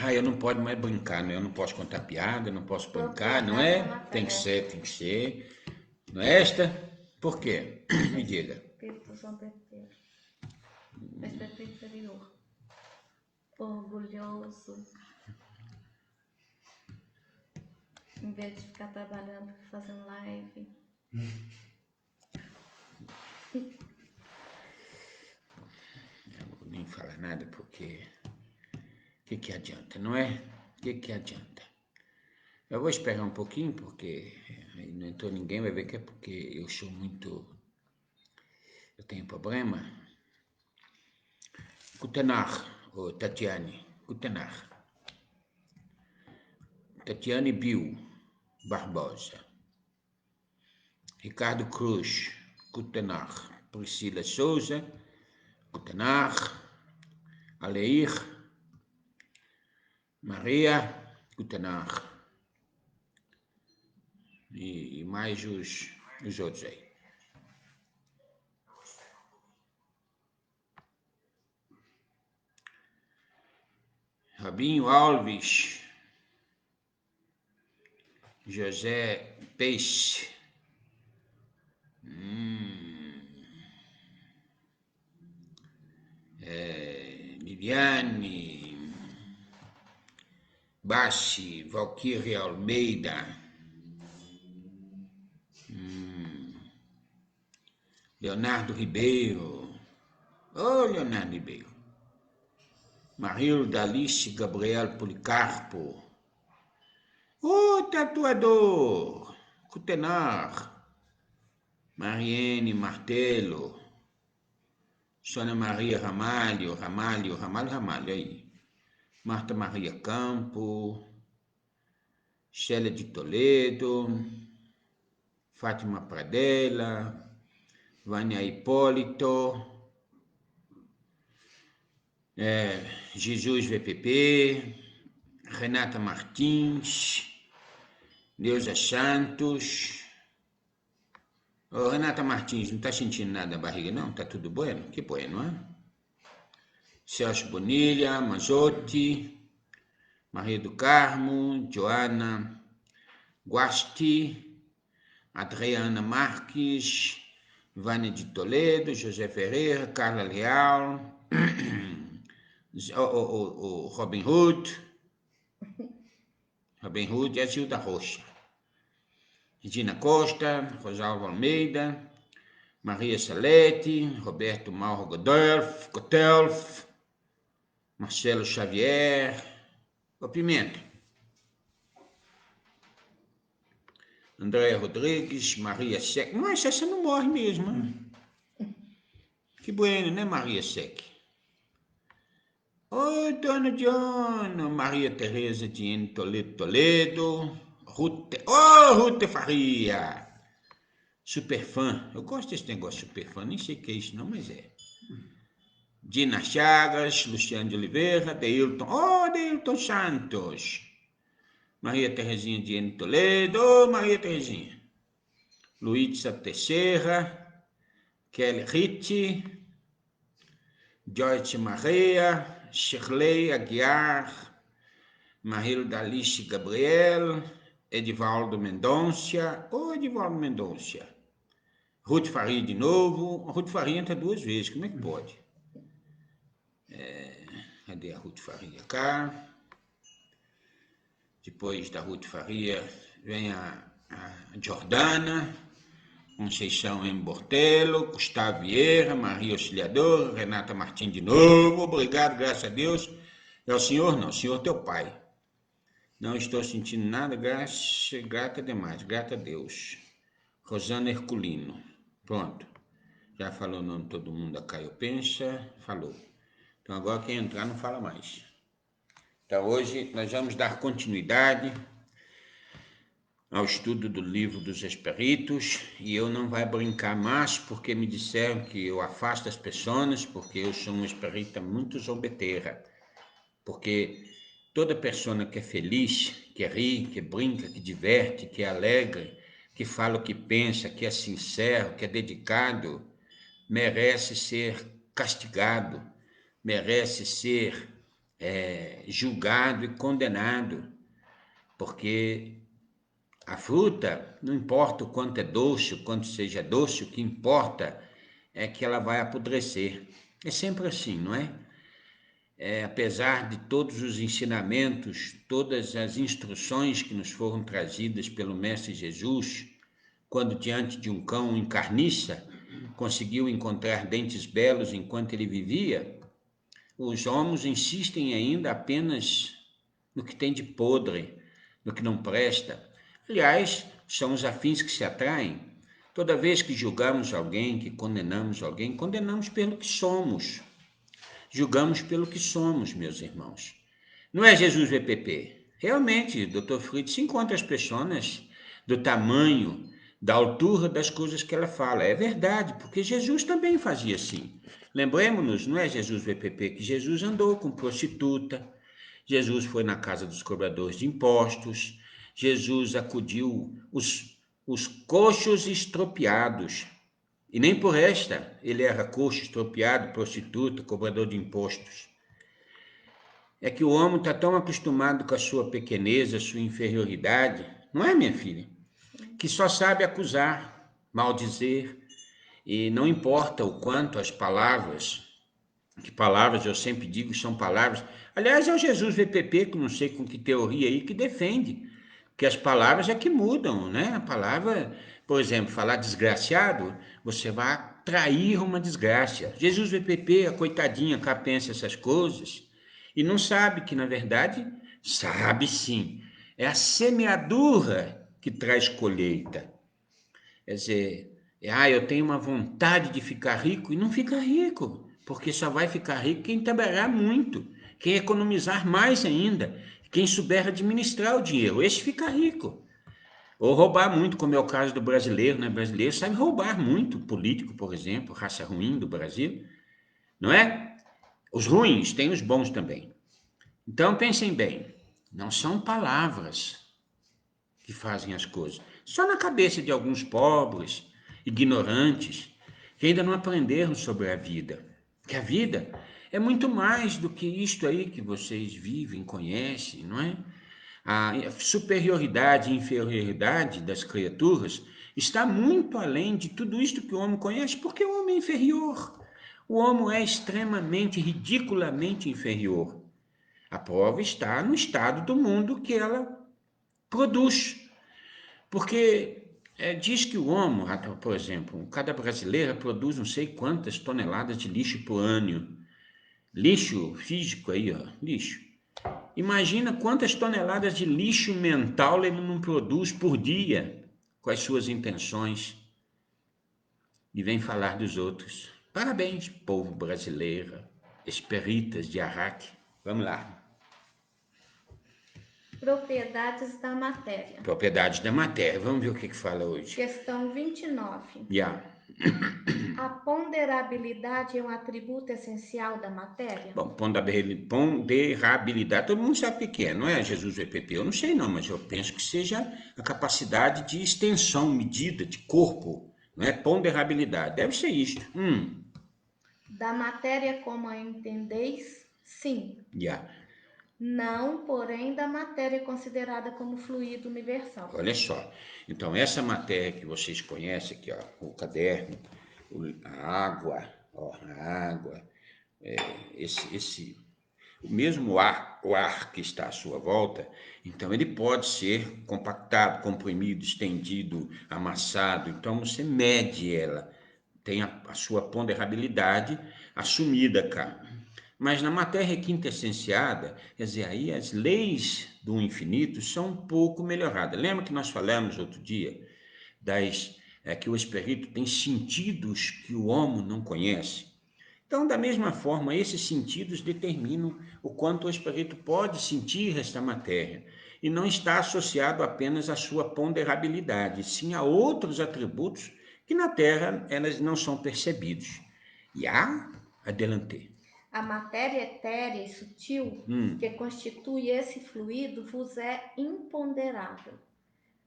Ah, eu não posso mais brincar, né? Eu não posso contar piada, não posso brincar, não Propriedade da é? Tem que matéria. ser, tem que ser. Não é esta? Por quê? Me diga. Espírito São Pedro. Espírito inferior. Orgulhoso. Em vez de ficar trabalhando, fazendo live. Eu não vou nem falar nada porque o que adianta, não é? O que adianta? Eu vou esperar um pouquinho porque aí não entrou ninguém, vai ver que é porque eu sou muito. Eu tenho problema. Kutenar, ou Tatiane. Kutenar. Tatiane Bill Barbosa. Ricardo Cruz, Kutenar. Priscila Souza, Kutenar. Aleir. Maria, Kutenar. E mais os outros aí. Rabinho Alves, José Peixe, Viviane, Bassi, Valquíria Almeida, Leonardo Ribeiro, Leonardo Ribeiro, Marilda Alice Gabriel Policarpo, tatuador, Cutenar, Mariene Martelo, Sônia Maria Ramalho, aí. Marta Maria Campo, Célia de Toledo, Fátima Pradella, Vânia Hipólito, Jesus VPP, Renata Martins, Neuza Santos. Renata Martins, não está sentindo nada na barriga, não? Tá tudo bueno? Que bueno, hein? Celso Bonilha, Mazotti, Maria do Carmo, Joana Guasti, Adriana Marques, Vânia de Toledo, José Ferreira, Carla Leal, o Robin Hood é Gilda Rocha, Regina Costa, Rosalvo Almeida, Maria Salete, Roberto Mauro Gotelf, Marcelo Xavier, o Pimenta, Andréia Rodrigues, Maria Sec. Mas essa não morre mesmo, hein? Que bueno, né, Maria Sec? Dona Diana, Maria Tereza de Toledo, Ruth Faria, super fã. Eu gosto desse negócio super fã, nem sei o que é isso não, mas é. Dina Chagas, Luciano de Oliveira, Deilton Santos, Maria Terezinha de Toledo, Maria Terezinha, Luísa Teixeira, Kelly Ritti, Joyce Maria, Shirley Aguiar, Marilda Alice Gabriel, Edivaldo Mendonça, Ruth Faria de novo. A Ruth Faria entra 2 vezes, como é que pode? Cadê a Ruth Faria? Cá. Depois da Ruth Faria vem a Jordana, Conceição M. Bortelo, Gustavo Vieira, Maria Auxiliadora, Renata Martins de novo. Obrigado, graças a Deus. É o senhor não, o senhor teu pai. Não estou sentindo nada, grata demais, grata a Deus. Rosana Herculino, pronto. Já falou o nome de todo mundo da Caio Pensa, falou. Então agora quem entrar não fala mais. Então hoje nós vamos dar continuidade ao estudo do livro dos Espíritos e eu não vai brincar mais porque me disseram que eu afasto as pessoas porque eu sou um espírita muito zombeteira. Porque toda pessoa que é feliz, que ri, que brinca, que diverte, que é alegre, que fala o que pensa, que é sincero, que é dedicado, merece ser castigado, merece ser julgado e condenado, porque a fruta, não importa o quanto é doce, o quanto seja doce, o que importa é que ela vai apodrecer. É sempre assim, não é? Apesar de todos os ensinamentos, todas as instruções que nos foram trazidas pelo Mestre Jesus, quando diante de um cão em carniça, conseguiu encontrar dentes belos enquanto ele vivia, os homens insistem ainda apenas no que tem de podre, no que não presta. Aliás, são os afins que se atraem. Toda vez que julgamos alguém, que condenamos alguém, condenamos pelo que somos. Julgamos pelo que somos, meus irmãos. Não é Jesus VPP. Realmente, Dr. Fritz encontra as pessoas do tamanho, da altura das coisas que ela fala. É verdade, porque Jesus também fazia assim. Lembremos-nos, não é Jesus VPP, que Jesus andou com prostituta, Jesus foi na casa dos cobradores de impostos, Jesus acudiu os coxos estropiados. E nem por esta ele era coxo, estropiado, prostituta, cobrador de impostos. É que o homem está tão acostumado com a sua pequeneza, sua inferioridade, não é, minha filha? Que só sabe acusar, maldizer, e não importa o quanto as palavras, que palavras eu sempre digo são palavras. Aliás, é o Jesus VPP, que não sei com que teoria aí, que defende que as palavras é que mudam, né? A palavra, por exemplo, falar desgraciado, você vai atrair uma desgraça. Jesus VPP, a coitadinha cá pensa essas coisas e não sabe que, na verdade, sabe sim. É a semeadura que traz colheita. Quer dizer, eu tenho uma vontade de ficar rico e não fica rico, porque só vai ficar rico quem trabalhar muito, quem economizar mais ainda, quem souber administrar o dinheiro, esse fica rico. Ou roubar muito, como é o caso do brasileiro, né? O brasileiro sabe roubar muito, político, por exemplo, raça ruim do Brasil, não é? Os ruins, tem os bons também. Então pensem bem, não são palavras que fazem as coisas. Só na cabeça de alguns pobres, ignorantes, que ainda não aprenderam sobre a vida. Que a vida é muito mais do que isto aí que vocês vivem, conhecem, não é? A superioridade e inferioridade das criaturas está muito além de tudo isto que o homem conhece, porque o homem é inferior. O homem é extremamente, ridiculamente inferior. A prova está no estado do mundo que ela produz. Porque diz que o homem, por exemplo, cada brasileira produz não sei quantas toneladas de lixo por ano. Lixo físico aí, ó, lixo. Imagina quantas toneladas de lixo mental ele não produz por dia com as suas intenções. E vem falar dos outros. Parabéns, povo brasileiro, esperitas de Arraque. Vamos lá. Propriedades da matéria. Propriedades da matéria. Vamos ver o que fala hoje. Questão 29. Yeah. A ponderabilidade é um atributo essencial da matéria? Bom, ponderabilidade, todo mundo sabe o que é, não é, Jesus VPP? Eu não sei não, mas eu penso que seja a capacidade de extensão, medida, de corpo, não é? Ponderabilidade, deve ser isto. Da matéria como a entendeis, sim. Yeah. Não, porém, da matéria considerada como fluido universal. Olha só, então essa matéria que vocês conhecem aqui, ó, o caderno, a água, o mesmo ar, o ar que está à sua volta, então ele pode ser compactado, comprimido, estendido, amassado. Então você mede ela, tem a sua ponderabilidade assumida cá. Mas na matéria quintessenciada, quer dizer, aí as leis do infinito são um pouco melhoradas. Lembra que nós falamos outro dia que o espírito tem sentidos que o homem não conhece? Então, da mesma forma, esses sentidos determinam o quanto o espírito pode sentir esta matéria, e não está associado apenas à sua ponderabilidade, sim a outros atributos que na Terra elas não são percebidos. E adelante. A matéria etérea e sutil que constitui esse fluido vos é imponderável.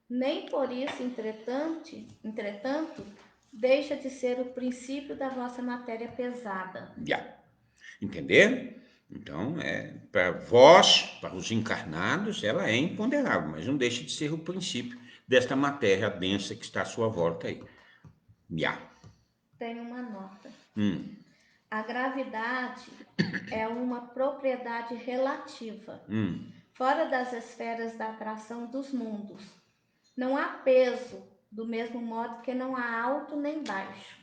Nem por isso, entretanto, deixa de ser o princípio da vossa matéria pesada. Já. Entenderam? Então, para vós, para os encarnados, ela é imponderável, mas não deixa de ser o princípio desta matéria densa que está à sua volta aí. Tem uma nota. A gravidade é uma propriedade relativa, fora das esferas da atração dos mundos. Não há peso, do mesmo modo que não há alto nem baixo.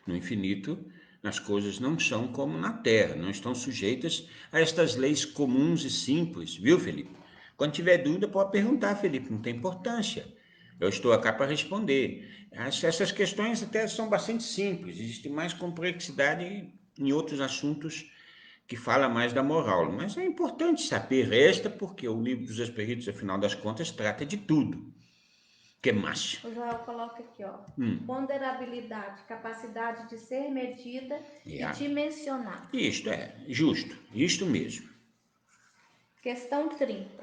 No infinito, as coisas não são como na Terra, não estão sujeitas a estas leis comuns e simples, viu, Felipe? Quando tiver dúvida, pode perguntar, Felipe, não tem importância. Eu estou aqui para responder. Essas questões até são bastante simples, existe mais complexidade em outros assuntos que fala mais da moral, mas é importante saber esta, porque o Livro dos Espíritos, afinal das contas, trata de tudo. Que mais? O Joel coloca aqui, ó. Ponderabilidade, capacidade de ser medida e dimensionada. Isto justo, isto mesmo. Questão 30.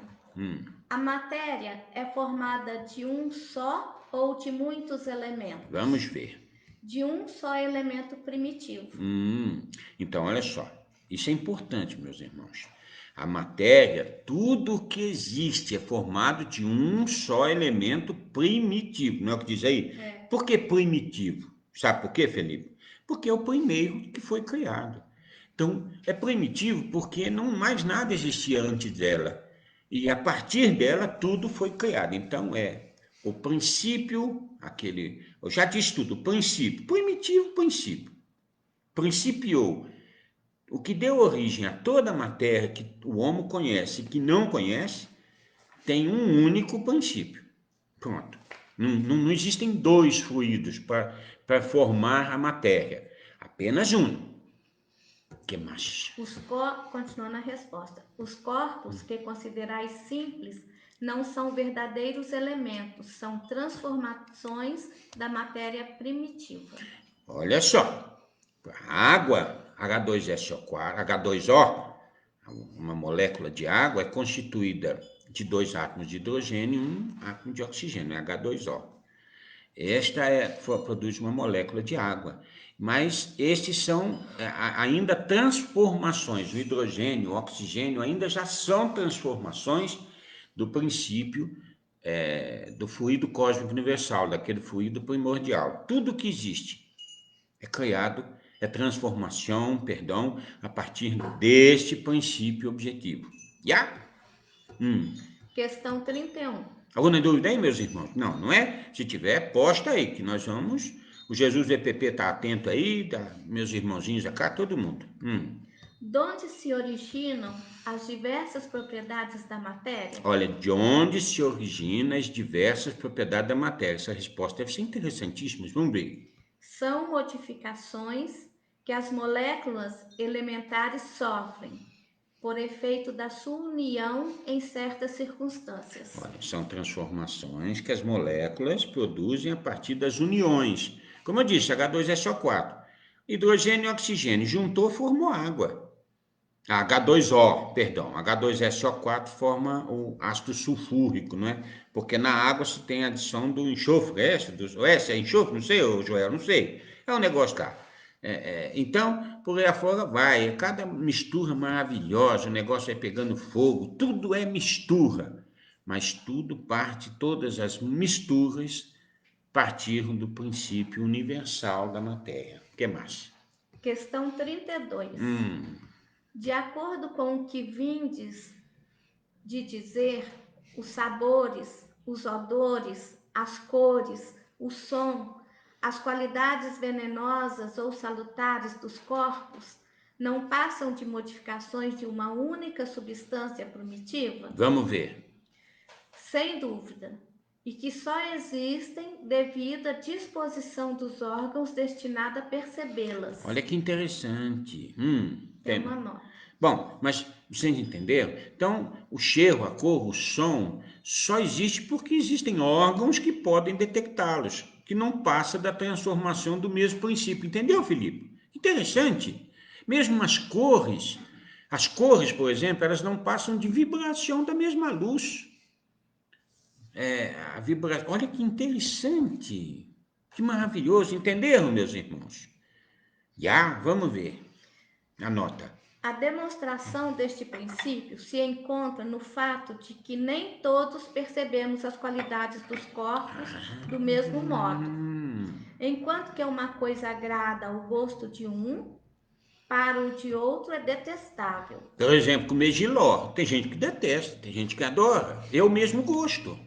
A matéria é formada de um só ou de muitos elementos? Vamos ver. De um só elemento primitivo. Então, olha só. Isso é importante, meus irmãos. A matéria, tudo o que existe é formado de um só elemento primitivo. Não é o que diz aí? Por que primitivo? Sabe por quê, Felipe? Porque é o primeiro que foi criado. Então, é primitivo porque não mais nada existia antes dela. E a partir dela, tudo foi criado. Então, o princípio, eu já disse tudo, princípio, primitivo princípio. Principiou. O que deu origem a toda a matéria que o homem conhece e que não conhece, tem um único princípio. Pronto. Não existem dois fluidos para formar a matéria. Apenas um. Que mais? Continuando a resposta. Os corpos que considerais simples não são verdadeiros elementos, são transformações da matéria primitiva. Olha só. A água, H2SO4, uma molécula de água, é constituída de 2 átomos de hidrogênio e 1 átomo de oxigênio, H2O. Esta produz uma molécula de água. Mas estes são ainda transformações. O hidrogênio, o oxigênio ainda já são transformações do princípio do fluido cósmico universal, daquele fluido primordial. Tudo que existe é criado, é transformação, a partir deste princípio objetivo. Questão 31. Alguma dúvida aí, meus irmãos? Não é? Se tiver, posta aí, que nós vamos. O Jesus VPP está atento aí, meus irmãozinhos acá, todo mundo. De onde se originam as diversas propriedades da matéria? Olha, de onde se originam as diversas propriedades da matéria? Essa resposta deve ser interessantíssima, vamos ver. São modificações que as moléculas elementares sofrem por efeito da sua união em certas circunstâncias. Olha, são transformações que as moléculas produzem a partir das uniões. Como eu disse, H2SO4. Hidrogênio e oxigênio juntou, formou água. H2O, perdão, H2SO4 forma o ácido sulfúrico, não é? Porque na água se tem a adição do enxofre, se é enxofre, não sei, Joel, não sei. É um negócio lá. Então, por aí afora vai, cada mistura maravilhosa, o negócio vai pegando fogo, tudo é mistura, mas todas as misturas partiram do princípio universal da matéria. O que mais? Questão 32. De acordo com o que vindes de dizer, os sabores, os odores, as cores, o som, as qualidades venenosas ou salutares dos corpos não passam de modificações de uma única substância primitiva? Vamos ver. Sem dúvida. E que só existem devido à disposição dos órgãos destinada a percebê-las. Olha que interessante. Tem uma nota. Bom, mas vocês entenderam? Então, o cheiro, a cor, o som só existe porque existem órgãos que podem detectá-los, que não passa da transformação do mesmo princípio. Entendeu, Felipe? Interessante. Mesmo as cores, por exemplo, elas não passam de vibração da mesma luz. A vibração. Olha que interessante. Que maravilhoso. Entenderam, meus irmãos? Vamos ver. Anota. A demonstração deste princípio se encontra no fato de que nem todos percebemos as qualidades dos corpos do mesmo modo. Enquanto que uma coisa agrada ao gosto de um, para o de outro é detestável. Por exemplo, comer jiló. Tem gente que detesta, tem gente que adora. Eu mesmo gosto.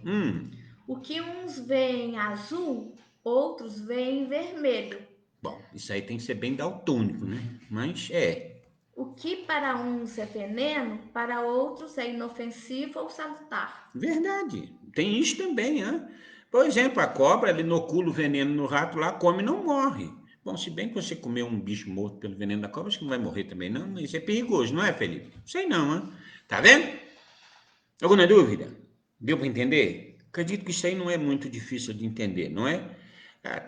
O que uns veem azul, outros veem vermelho. Bom, isso aí tem que ser bem daltônico, né? Mas é. O que para uns é veneno, para outros é inofensivo ou salutar. Verdade. Tem isso também, né? Por exemplo, a cobra, ela inocula o veneno no rato lá, come e não morre. Bom, se bem que você comer um bicho morto pelo veneno da cobra, acho que não vai morrer também, não. Mas isso é perigoso, não é, Felipe? Sei não, hein? Tá vendo? Alguma dúvida? Deu para entender? Acredito que isso aí não é muito difícil de entender, não é?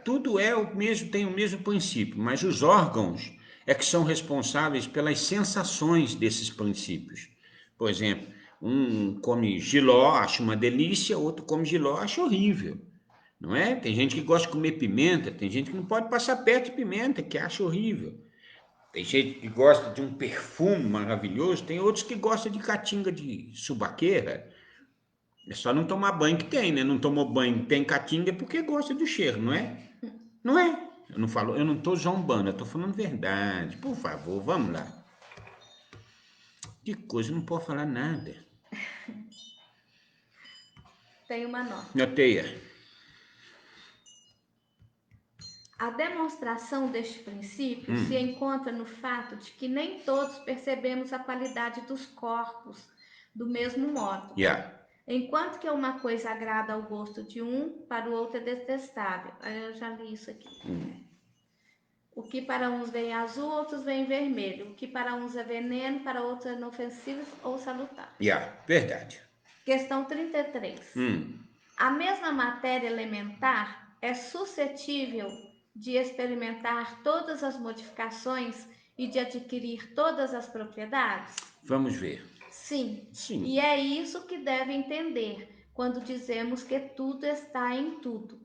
Tudo é o mesmo, tem o mesmo princípio, mas os órgãos é que são responsáveis pelas sensações desses princípios. Por exemplo, um come jiló, acha uma delícia, outro come jiló, acha horrível. Não é? Tem gente que gosta de comer pimenta, tem gente que não pode passar perto de pimenta, que acha horrível. Tem gente que gosta de um perfume maravilhoso, tem outros que gostam de catinga de subaqueira. É só não tomar banho que tem, né? Não tomou banho, tem caatinga é porque gosta do cheiro, não é? Não é? Eu não falo, eu não tô zombando, eu tô falando verdade. Por favor, vamos lá. Que coisa, não pode falar nada. Tem uma nota. Noteia. A demonstração deste princípio se encontra no fato de que nem todos percebemos a qualidade dos corpos do mesmo modo. Enquanto que uma coisa agrada ao gosto de um, para o outro é detestável. Eu já li isso aqui. O que para uns vem azul, outros vem vermelho. O que para uns é veneno, para outros é inofensivo ou salutar. Verdade. Questão 33. A mesma matéria elementar é suscetível de experimentar todas as modificações e de adquirir todas as propriedades? Vamos ver. Sim. Sim. E é isso que deve entender quando dizemos que tudo está em tudo.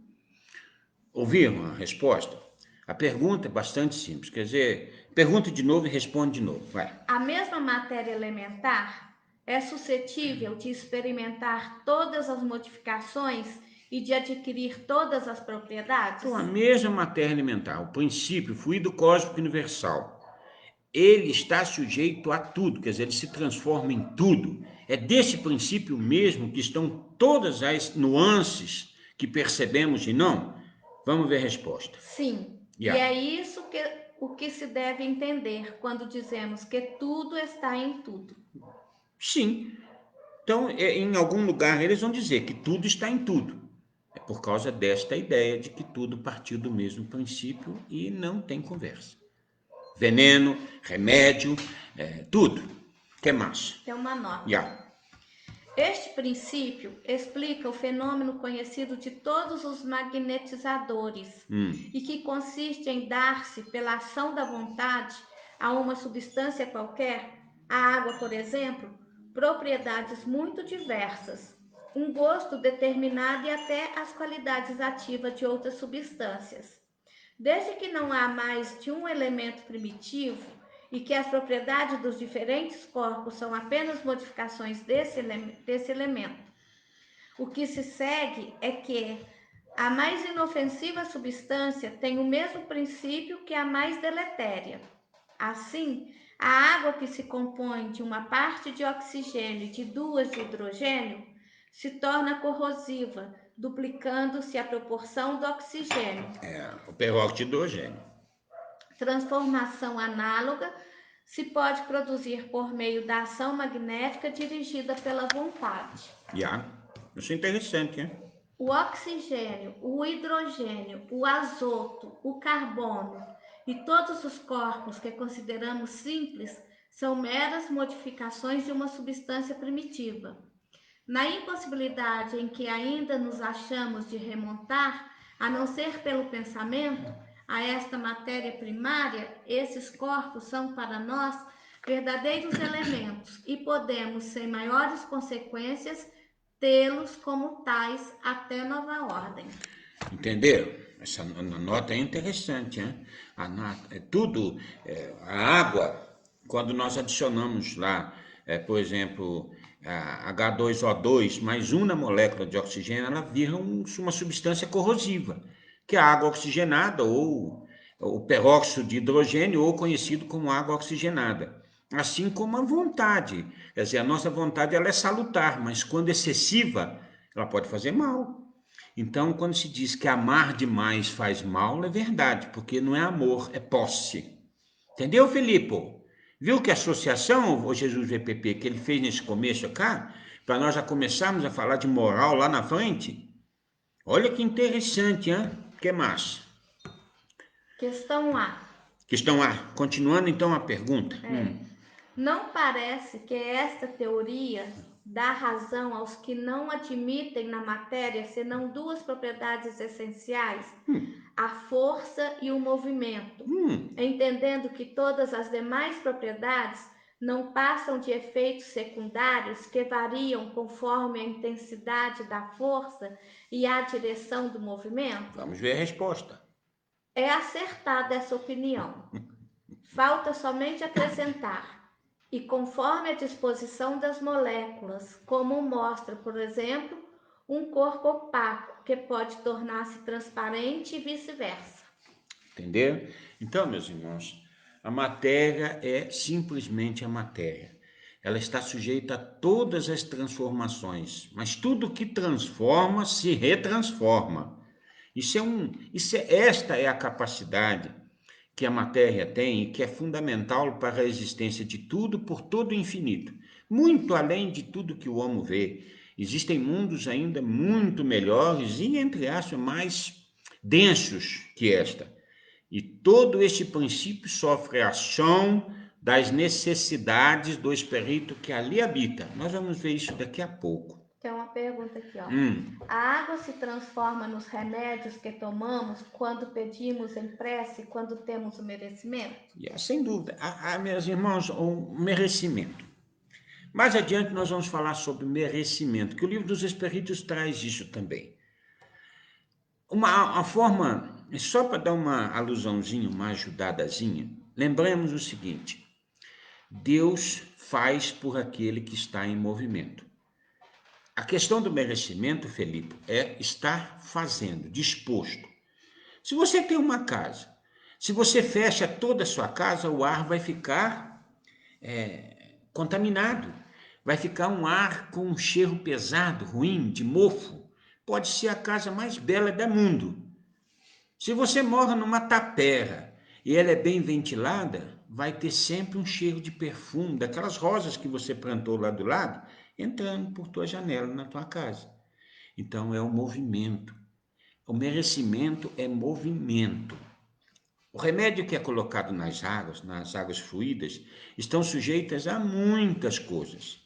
Ouviram a resposta? A pergunta é bastante simples, quer dizer, pergunta de novo e responde de novo, vai. A mesma matéria elementar é suscetível de experimentar todas as modificações e de adquirir todas as propriedades? Então, a mesma matéria elementar, o princípio, o fluido cósmico universal, ele está sujeito a tudo, quer dizer, ele se transforma em tudo. É desse princípio mesmo que estão todas as nuances que percebemos e não? Vamos ver a resposta. Sim, e é isso o que se deve entender quando dizemos que tudo está em tudo. Sim. Então, em algum lugar eles vão dizer que tudo está em tudo. É por causa desta ideia de que tudo partiu do mesmo princípio e não tem conversa. Veneno, remédio, tudo. O que mais? Tem uma nota. Este princípio explica o fenômeno conhecido de todos os magnetizadores e que consiste em dar-se pela ação da vontade a uma substância qualquer, a água, por exemplo, propriedades muito diversas, um gosto determinado e até as qualidades ativas de outras substâncias. Desde que não há mais de um elemento primitivo e que as propriedades dos diferentes corpos são apenas modificações desse elemento, o que se segue é que a mais inofensiva substância tem o mesmo princípio que a mais deletéria. Assim, a água que se compõe de uma parte de oxigênio e de duas de hidrogênio se torna corrosiva, duplicando-se a proporção do oxigênio. O peróxido de hidrogênio. Transformação análoga se pode produzir por meio da ação magnética dirigida pela vontade. Isso é interessante, hein? O oxigênio, o hidrogênio, o azoto, o carbono e todos os corpos que consideramos simples são meras modificações de uma substância primitiva. Na impossibilidade em que ainda nos achamos de remontar, a não ser pelo pensamento, a esta matéria primária, esses corpos são para nós verdadeiros elementos e podemos, sem maiores consequências, tê-los como tais até nova ordem. Entenderam? Essa nota é interessante, hein? A água, quando nós adicionamos lá, por exemplo, H2O2 mais uma molécula de oxigênio, ela vira uma substância corrosiva, que é a água oxigenada ou o peróxido de hidrogênio, ou conhecido como água oxigenada. Assim como a vontade, quer dizer, a nossa vontade ela é salutar, mas quando excessiva, ela pode fazer mal. Então, quando se diz que amar demais faz mal, é verdade, porque não é amor, é posse. Entendeu, Felipe? Viu que associação, o Jesus VPP, que ele fez nesse começo cá, para nós já começarmos a falar de moral lá na frente? Olha que interessante, hein? Que mais? Questão A. Questão A. Continuando então a pergunta. Não parece que esta teoria dá razão aos que não admitem na matéria senão duas propriedades essenciais, a força e o movimento, entendendo que todas as demais propriedades não passam de efeitos secundários que variam conforme a intensidade da força e a direção do movimento? Vamos ver a resposta. É acertada essa opinião. Falta somente acrescentar, e conforme a disposição das moléculas, como mostra, por exemplo, um corpo opaco, que pode tornar-se transparente e vice-versa. Entendeu? Então, meus irmãos, a matéria é simplesmente a matéria. Ela está sujeita a todas as transformações, mas tudo que transforma se retransforma. Esta é a capacidade que a matéria tem e que é fundamental para a existência de tudo por todo o infinito, muito além de tudo que o homem vê. Existem mundos ainda muito melhores e, entre aspas, mais densos que esta. E todo este princípio sofre a ação das necessidades do espírito que ali habita. Nós vamos ver isso daqui a pouco. Tem uma pergunta aqui, ó. A água se transforma nos remédios que tomamos quando pedimos em prece, quando temos o merecimento? Sem dúvida. Meus irmãos, o merecimento. Mais adiante nós vamos falar sobre merecimento, que o Livro dos Espíritos traz isso também. A forma, só para dar uma alusãozinha, uma ajudadazinha, lembremos o seguinte: Deus faz por aquele que está em movimento. A questão do merecimento, Felipe, é estar fazendo, disposto. Se você tem uma casa, se você fecha toda a sua casa, o ar vai ficar contaminado. Vai ficar um ar com um cheiro pesado, ruim, de mofo. Pode ser a casa mais bela do mundo. Se você mora numa tapera e ela é bem ventilada, vai ter sempre um cheiro de perfume, daquelas rosas que você plantou lá do lado, entrando por tua janela na tua casa. Então é o movimento. O merecimento é movimento. O remédio que é colocado nas águas fluídas, estão sujeitas a muitas coisas.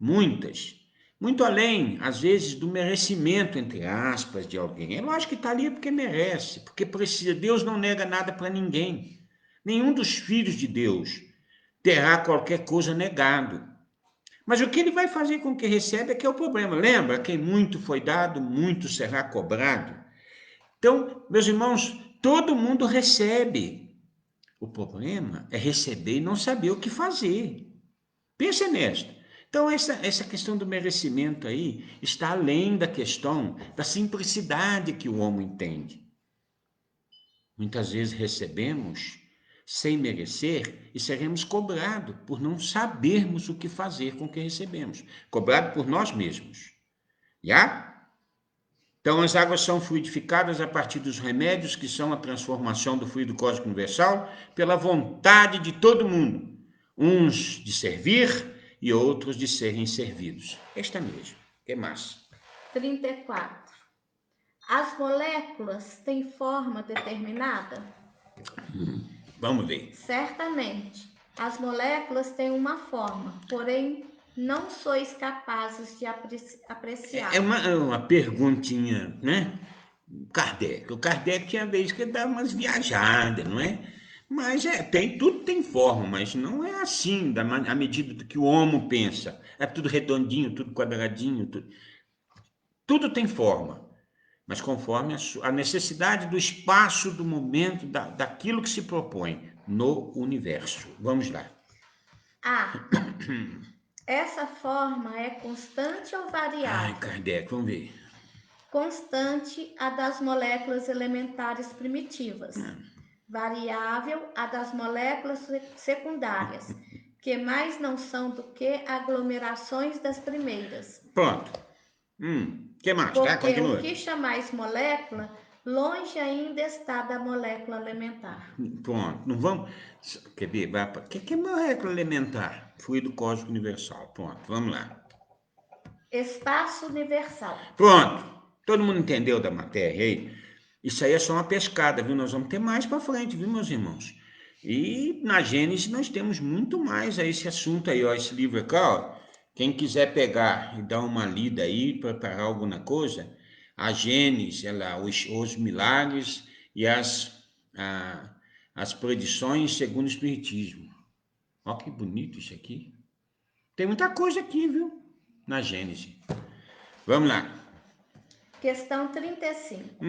Muitas. Muito além, às vezes, do merecimento, entre aspas, de alguém. É lógico que está ali porque merece, porque precisa. Deus não nega nada para ninguém. Nenhum dos filhos de Deus terá qualquer coisa negado. Mas o que ele vai fazer com o que recebe é que é o problema. Lembra? Quem muito foi dado, muito será cobrado. Então, meus irmãos, todo mundo recebe. O problema é receber e não saber o que fazer. Pensa nesta. Então, essa questão do merecimento aí está além da questão da simplicidade que o homem entende. Muitas vezes recebemos sem merecer e seremos cobrados por não sabermos o que fazer com o que recebemos. Cobrado por nós mesmos. Já? Então, as águas são fluidificadas a partir dos remédios, que são a transformação do fluido cósmico universal, pela vontade de todo mundo. Uns de servir e outros de serem servidos. Esta mesmo. O que mais? 34. As moléculas têm forma determinada? Vamos ver. Certamente. As moléculas têm uma forma, porém não sois capazes de apreciar. É uma perguntinha, né? Kardec. O Kardec tinha vez que dá umas viajadas, não é? Mas tudo tem forma, mas não é assim, à medida do que o homem pensa. É tudo redondinho, tudo quadradinho, tudo tem forma, mas conforme a necessidade do espaço, do momento, daquilo que se propõe no universo. Vamos lá. A. Essa forma é constante ou Ai, variável? Kardec, vamos ver. Constante, a das moléculas elementares primitivas. Variável, a das moléculas secundárias, que mais não são do que aglomerações das primeiras. Pronto. Que mais? Tá? Porque o Continua. que chamais molécula, longe ainda está da molécula elementar. Pronto. Não vamos. Quer ver? O que é molécula elementar? Fluido cósmico universal. Pronto. Vamos lá. Espaço universal. Pronto. Todo mundo entendeu da matéria aí? Isso aí é só uma pescada, viu? Nós vamos ter mais para frente, viu, meus irmãos? E na Gênesis nós temos muito mais a esse assunto aí, ó. Esse livro aqui, ó. Quem quiser pegar e dar uma lida aí, preparar alguma coisa, a Gênesis, os milagres e as predições segundo o Espiritismo. Ó que bonito isso aqui. Tem muita coisa aqui, viu? Na Gênesis. Vamos lá. Questão 35.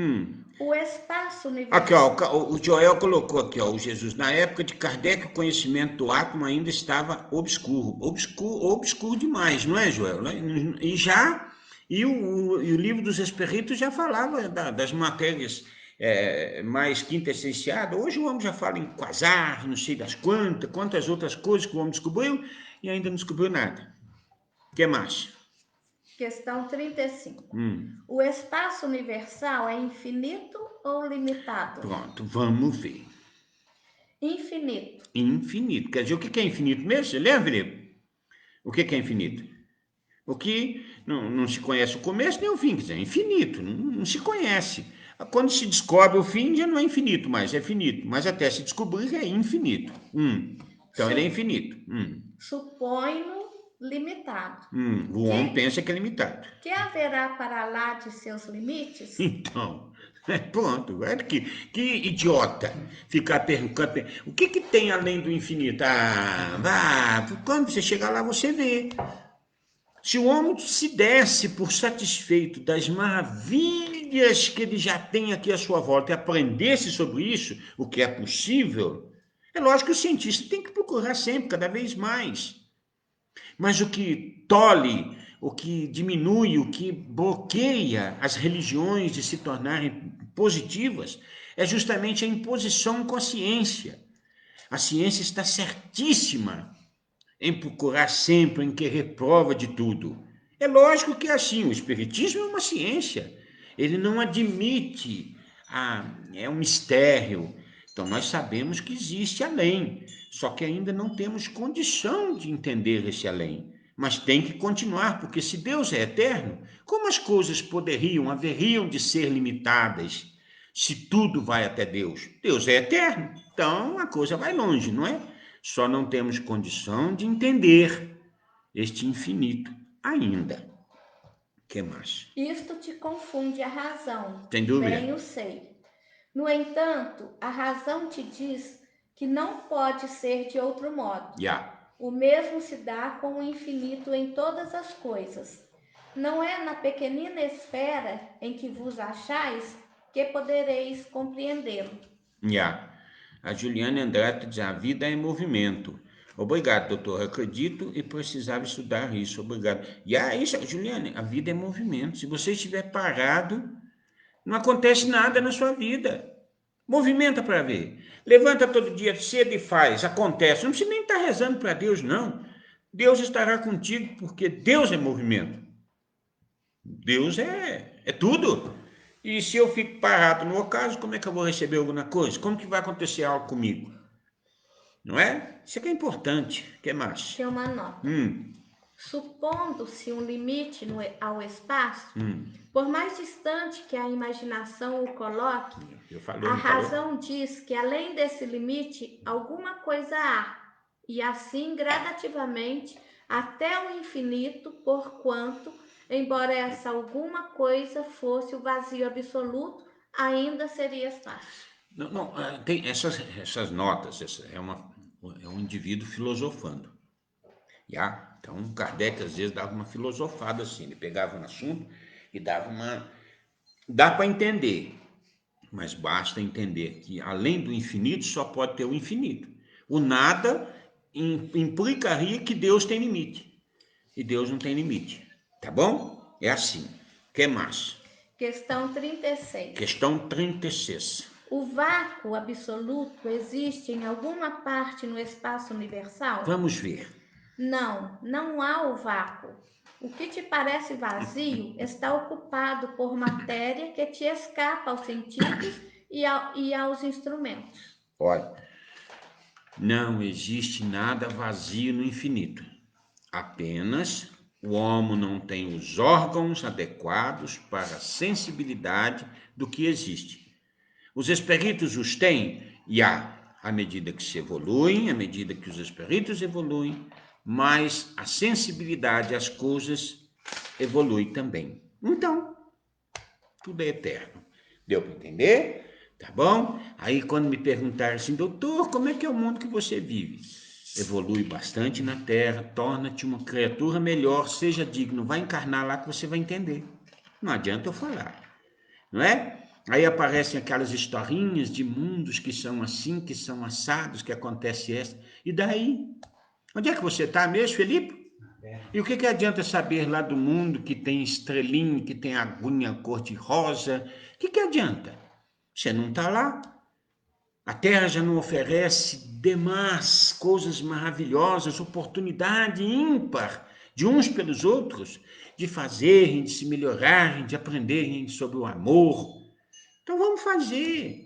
O espaço Aqui, ó, universal. o Joel colocou aqui, ó, o Jesus. Na época de Kardec, o conhecimento do átomo ainda estava obscuro. Obscuro demais, não é, Joel? E o livro dos Espíritos já falava das matérias mais quintessenciadas. Hoje o homem já fala em quasar, não sei das quantas outras coisas que o homem descobriu e ainda não descobriu nada. O que mais? Questão 35. O espaço universal é infinito ou limitado? Pronto, vamos ver. Infinito. Infinito. Quer dizer, o que é infinito mesmo? Você lembra, Felipe? O que é infinito? O que não se conhece o começo nem o fim, quer dizer, é infinito, não se conhece. Quando se descobre o fim, já não é infinito mais, é finito. Mas até se descobrir, é infinito. Então, ele é infinito. Suponho limitado. O homem pensa que é limitado. Que haverá para lá de seus limites? Então, pronto. Que idiota ficar perguntando. O que tem além do infinito? Quando você chegar lá, você vê. Se o homem se desse por satisfeito das maravilhas que ele já tem aqui à sua volta e aprendesse sobre isso, o que é possível, é lógico que o cientista tem que procurar sempre, cada vez mais. Mas o que tolhe, o que diminui, o que bloqueia as religiões de se tornarem positivas é justamente a imposição com a ciência. A ciência está certíssima em procurar sempre, em querer prova de tudo. É lógico que é assim, o espiritismo é uma ciência. Ele não admite, é um mistério. Então nós sabemos que existe além, só que ainda não temos condição de entender esse além. Mas tem que continuar, porque se Deus é eterno, como as coisas haveriam de ser limitadas, se tudo vai até Deus? Deus é eterno, então a coisa vai longe, não é? Só não temos condição de entender este infinito ainda. Que mais? Isto te confunde a razão. Sem dúvida. Bem o sei. No entanto, a razão te diz que não pode ser de outro modo. O mesmo se dá com o infinito em todas as coisas. Não é na pequenina esfera em que vos achais que podereis compreendê-lo. A Juliane Andrade diz: a vida é movimento. Obrigado, doutor. Acredito e precisava estudar isso. Obrigado. Isso, Juliane, a vida é movimento. Se você estiver parado, não acontece nada na sua vida. Movimenta para ver. Levanta todo dia cedo e faz. Acontece. Não precisa nem estar rezando para Deus, não. Deus estará contigo porque Deus é movimento. Deus é tudo. E se eu fico parado no ocaso, como é que eu vou receber alguma coisa? Como que vai acontecer algo comigo? Não é? Isso aqui é importante. O que mais? Tem uma nota. Supondo-se um limite ao espaço, por mais distante que a imaginação o coloque, a razão diz que além desse limite, alguma coisa há, e assim gradativamente até o infinito, porquanto, embora essa alguma coisa fosse o vazio absoluto, ainda seria espaço. Não, tem essas notas, é um indivíduo filosofando. Então, Kardec às vezes dava uma filosofada assim, ele pegava um assunto e dava uma... Dá para entender, mas basta entender que além do infinito só pode ter o infinito. O nada implicaria que Deus tem limite. E Deus não tem limite. Tá bom? É assim. O que mais? Questão 36. Questão 36. O vácuo absoluto existe em alguma parte no espaço universal? Vamos ver. Não, não há o vácuo. O que te parece vazio está ocupado por matéria que te escapa aos sentidos e aos instrumentos. Olha, não existe nada vazio no infinito. Apenas o homem não tem os órgãos adequados para a sensibilidade do que existe. Os espíritos os têm, e à medida que se evoluem, à medida que os espíritos evoluem, mais a sensibilidade às coisas evolui também. Então, tudo é eterno. Deu para entender? Tá bom? Aí quando me perguntaram assim, doutor, como é que é o mundo que você vive? Evolui bastante na Terra, torna-te uma criatura melhor, seja digno, vai encarnar lá que você vai entender. Não adianta eu falar, não é? Aí aparecem aquelas historinhas de mundos que são assim, que são assados, que acontece essa. E daí? Onde é que você está mesmo, Felipe? E o que adianta saber lá do mundo que tem estrelinha, que tem aguinha cor-de-rosa? O que adianta? Você não está lá. A Terra já não oferece demais coisas maravilhosas, oportunidade ímpar de uns pelos outros, de fazerem, de se melhorarem, de aprenderem sobre o amor. Então vamos fazer.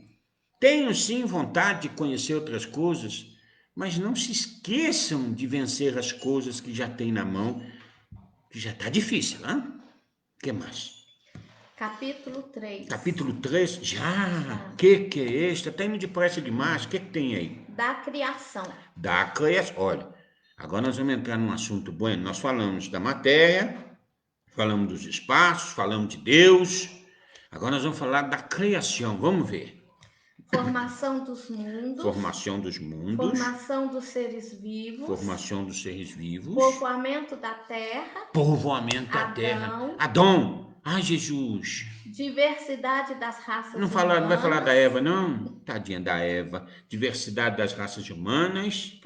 Tenho sim vontade de conhecer outras coisas, mas não se esqueçam de vencer as coisas que já tem na mão, que já está difícil, né? O que mais? Capítulo 3. Capítulo 3, já? Que é este? Está indo depressa demais. O que tem aí? Da criação. Da criação. Olha, agora nós vamos entrar num assunto bom. Nós falamos da matéria, falamos dos espaços, falamos de Deus. Agora nós vamos falar da criação. Vamos ver. Formação dos mundos. Formação dos mundos. Formação dos seres vivos. Formação dos seres vivos. Povoamento da terra. Povoamento da terra. Adão. Ai, Jesus. Diversidade das raças humanas. Não vai falar da Eva, não? Tadinha da Eva. Diversidade das raças humanas.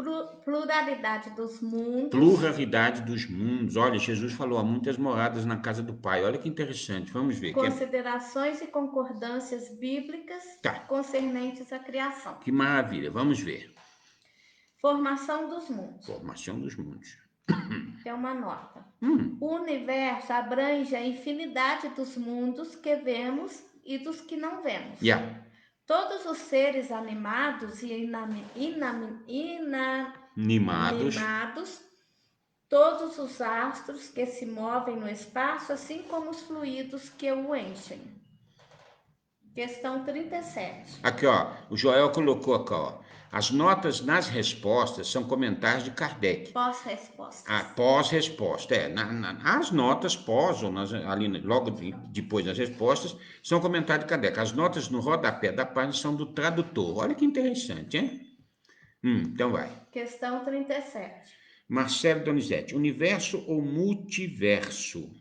Pluralidade dos mundos. Pluralidade dos mundos. Olha, Jesus falou, há muitas moradas na casa do Pai. Olha que interessante, vamos ver. Considerações e concordâncias bíblicas concernentes à criação. Que maravilha, vamos ver. Formação dos mundos. Formação dos mundos. É uma nota. O universo abrange a infinidade dos mundos que vemos e dos que não vemos. Todos os seres animados e inanimados, todos os astros que se movem no espaço, assim como os fluidos que o enchem. Questão 37. Aqui, ó, o Joel colocou aqui, ó. As notas nas respostas são comentários de Kardec. Pós-respostas. Pós-resposta, as notas pós, ou ali logo depois das respostas, são comentários de Kardec. As notas no rodapé da página são do tradutor. Olha que interessante, hein? Então vai. Questão 37. Marcelo Donizete, universo ou multiverso?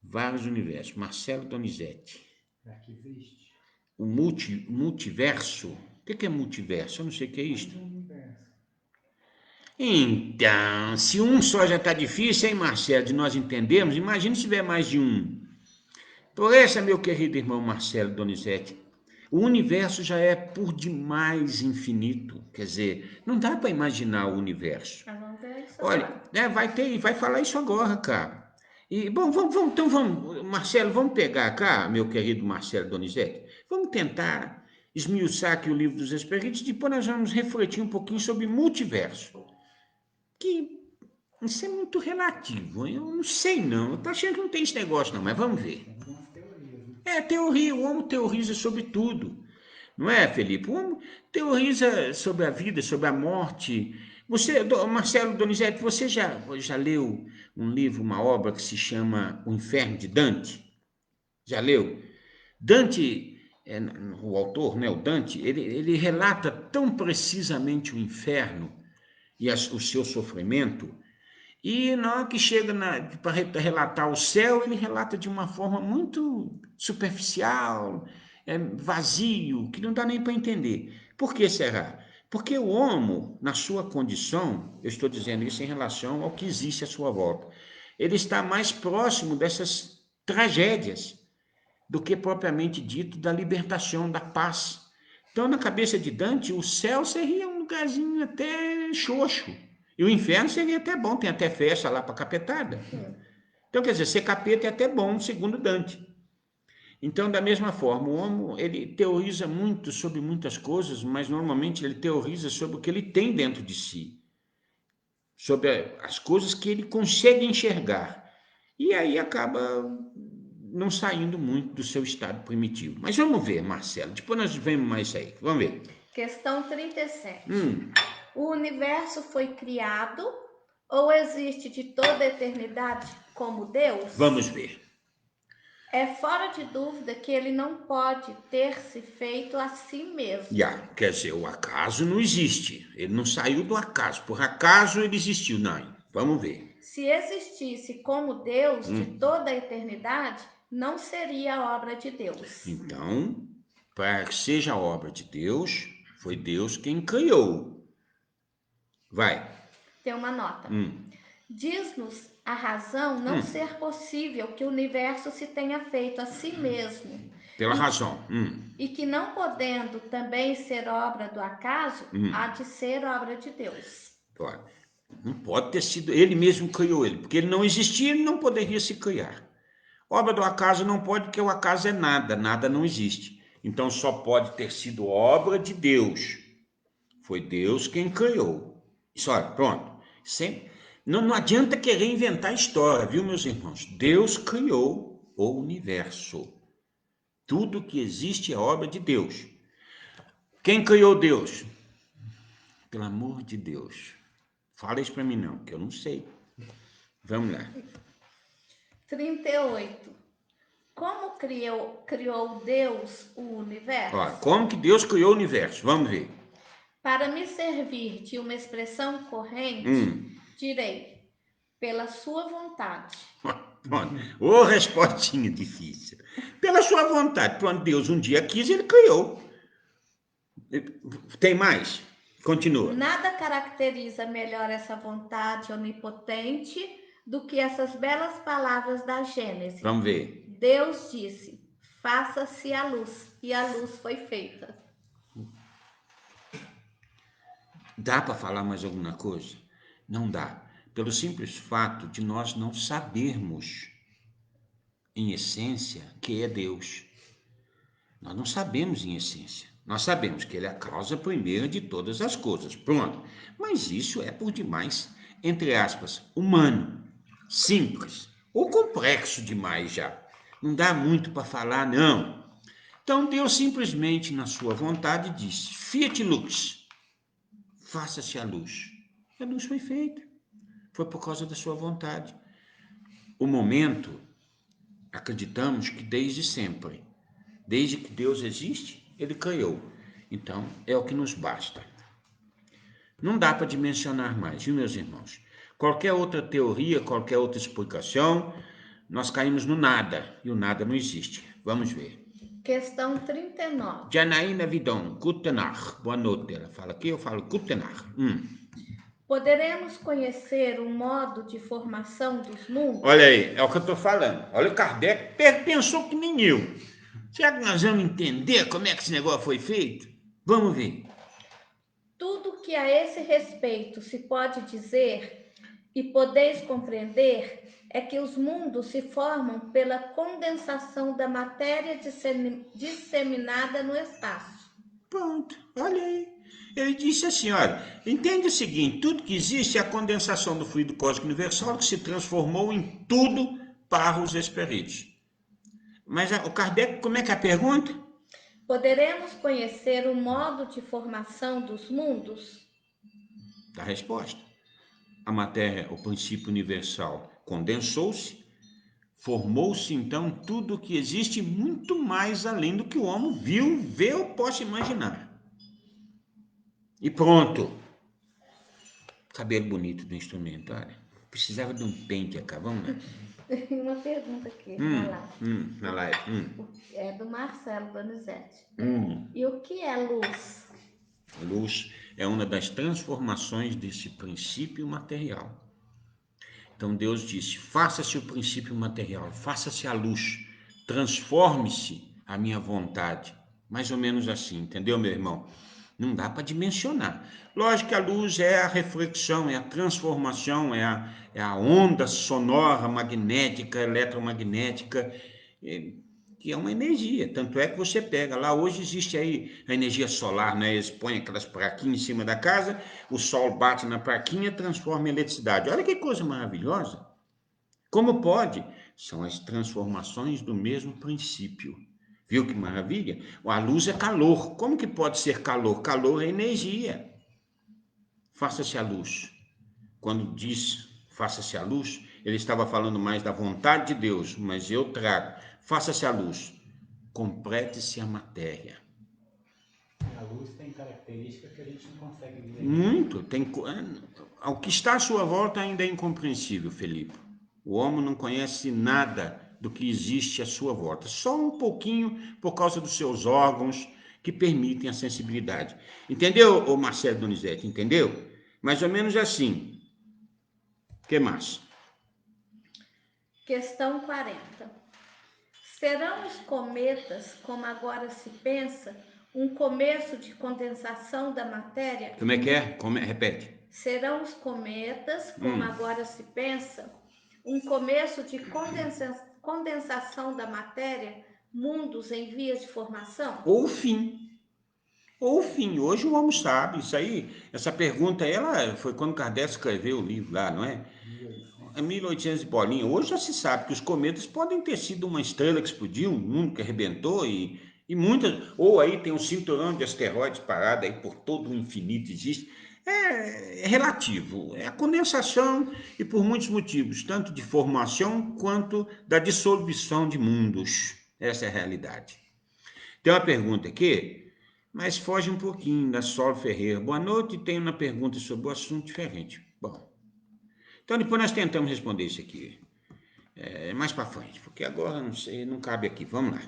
Vários universos. Marcelo Donizete. Aqui existe. O multiverso? O que é multiverso? Eu não sei o que é isso. Então, se um só já está difícil, hein, Marcelo, de nós entendermos, imagine se tiver mais de um. Por essa, meu querido irmão Marcelo Donizete, o universo já é por demais infinito. Quer dizer, não dá para imaginar o universo. Olha, vai falar isso agora, cara. E, bom, vamos, Marcelo, vamos pegar cá, meu querido Marcelo Donizete, vamos tentar esmiuçar aqui o livro dos Espíritos, depois nós vamos refletir um pouquinho sobre multiverso. Que isso é muito relativo, eu não sei não, eu tô achando que não tem esse negócio não, mas vamos ver. Teoria, o homem teoriza sobre tudo, não é, Felipe? O homem teoriza sobre a vida, sobre a morte. Você, Marcelo Donizete, você já leu um livro, uma obra que se chama O Inferno de Dante? Já leu? Dante, o autor, né, o Dante, ele relata tão precisamente o inferno e o seu sofrimento, e na hora que chega para relatar o céu, ele relata de uma forma muito superficial, vazio, que não dá nem para entender. Por que será? Porque o homo, na sua condição, eu estou dizendo isso em relação ao que existe à sua volta, ele está mais próximo dessas tragédias do que propriamente dito da libertação, da paz. Então, na cabeça de Dante, o céu seria um lugarzinho até xoxo. E o inferno seria até bom, tem até festa lá para capetada. Então, quer dizer, ser capeta é até bom, segundo Dante. Então, da mesma forma, o homem, ele teoriza muito sobre muitas coisas, mas normalmente ele teoriza sobre o que ele tem dentro de si, sobre as coisas que ele consegue enxergar. E aí acaba não saindo muito do seu estado primitivo. Mas vamos ver, Marcelo, depois nós vemos mais aí. Vamos ver. Questão 37. O universo foi criado ou existe de toda a eternidade como Deus? Vamos ver. É fora de dúvida que ele não pode ter se feito a si mesmo. Quer dizer, o acaso não existe. Ele não saiu do acaso. Por acaso ele existiu. Não, vamos ver. Se existisse como Deus de toda a eternidade, não seria obra de Deus. Então, para que seja obra de Deus, foi Deus quem criou. Vai. Tem uma nota. Diz-nos a razão não ser possível que o universo se tenha feito a si mesmo. Pela razão. E que não podendo também ser obra do acaso, há de ser obra de Deus. Olha, não pode ter sido ele mesmo criou ele, porque ele não existia, ele não poderia se criar. Obra do acaso não pode, porque o acaso é nada, nada não existe. Então só pode ter sido obra de Deus. Foi Deus quem criou. Isso, olha, pronto. Sempre, não adianta querer inventar história, viu, meus irmãos? Deus criou o universo. Tudo que existe é obra de Deus. Quem criou Deus? Pelo amor de Deus. Fala isso para mim não, que eu não sei. Vamos lá. 38. Como criou Deus o universo? Ó, como que Deus criou o universo? Vamos ver. Para me servir de uma expressão corrente, direi, pela sua vontade. Ô, respostinha difícil. Pela sua vontade. Pronto, Deus um dia quis, ele criou. Tem mais? Continua. Nada caracteriza melhor essa vontade onipotente do que essas belas palavras da Gênesis. Vamos ver. Deus disse, faça-se a luz, e a luz foi feita. Dá para falar mais alguma coisa? Não dá. Pelo simples fato de nós não sabermos, em essência, que é Deus. Nós não sabemos em essência. Nós sabemos que ele é a causa primeira de todas as coisas. Pronto. Mas isso é por demais, entre aspas, humano, simples ou complexo demais já. Não dá muito para falar, não. Então Deus simplesmente, na sua vontade, disse: Fiat lux, faça-se a luz. E a luz foi feita. Foi por causa da sua vontade. O momento, acreditamos que desde sempre, desde que Deus existe, ele criou. Então, é o que nos basta. Não dá para dimensionar mais, viu, meus irmãos? Qualquer outra teoria, qualquer outra explicação, nós caímos no nada, e o nada não existe. Vamos ver. Questão 39. Janaína Vidon, Guten Nacht. Boa noite. Ela fala aqui, eu falo Guten Nacht. Poderemos conhecer o modo de formação dos mundos? Olha aí, é o que eu estou falando. Olha, o Kardec pensou que nem eu. Será que nós vamos entender como é que esse negócio foi feito? Vamos ver. Tudo que a esse respeito se pode dizer e podeis compreender é que os mundos se formam pela condensação da matéria disseminada no espaço. Pronto, olha aí. Ele disse assim, olha, entende o seguinte, tudo que existe é a condensação do fluido cósmico universal que se transformou em tudo para os espíritos. Mas o Kardec, como é que é a pergunta? Poderemos conhecer o modo de formação dos mundos? A resposta. A matéria, o princípio universal, condensou-se, formou-se então tudo o que existe muito mais além do que o homem viu, vê ou possa imaginar. E pronto. Cabelo bonito do instrumento, olha. Precisava de um pente aqui, vamos lá. Uma pergunta aqui, na live. Na live. É do Marcelo Donizete. E o que é luz? Luz é uma das transformações desse princípio material. Então Deus disse, faça-se o princípio material, faça-se a luz, transforme-se a minha vontade. Mais ou menos assim, entendeu, meu irmão? Não dá para dimensionar. Lógico que a luz é a reflexão, é a transformação, é a onda sonora, magnética, eletromagnética, que é uma energia. Tanto é que você pega, lá hoje existe aí a energia solar, né? Eles põem aquelas plaquinhas em cima da casa, o sol bate na plaquinha, transforma em eletricidade. Olha que coisa maravilhosa. Como pode? São as transformações do mesmo princípio. Viu que maravilha? A luz é calor. Como que pode ser calor? Calor é energia. Faça-se a luz. Quando diz faça-se a luz, ele estava falando mais da vontade de Deus, mas eu trago. Faça-se a luz. Complete-se a matéria. A luz tem características que a gente não consegue ver. Muito. O que está à sua volta ainda é incompreensível, Felipe. O homem não conhece nada do que existe à sua volta. Só um pouquinho por causa dos seus órgãos que permitem a sensibilidade. Entendeu, ô Marcelo Donizete? Entendeu? Mais ou menos assim. O que mais? Questão 40. Serão os cometas, como agora se pensa, um começo de condensação da matéria? Como é que é? Repete. Serão os cometas, como agora se pensa, um começo de condensação da matéria, mundos em vias de formação? Ou fim. Ou fim. Hoje o homem sabe. Isso aí, essa pergunta, ela foi quando Kardec escreveu o livro lá, não é? É 1800 e bolinha. Hoje já se sabe que os cometas podem ter sido uma estrela que explodiu, um mundo que arrebentou e muitas. Ou aí tem um cinturão de asteroides parado aí por todo o infinito existe. É relativo. É a condensação e por muitos motivos, tanto de formação quanto da dissolução de mundos. Essa é a realidade. Tem uma pergunta aqui, mas foge um pouquinho da Sol Ferreira. Boa noite, tenho uma pergunta sobre o assunto diferente. Bom. Então, depois nós tentamos responder isso aqui mais para frente, porque agora não sei, não cabe aqui. Vamos lá.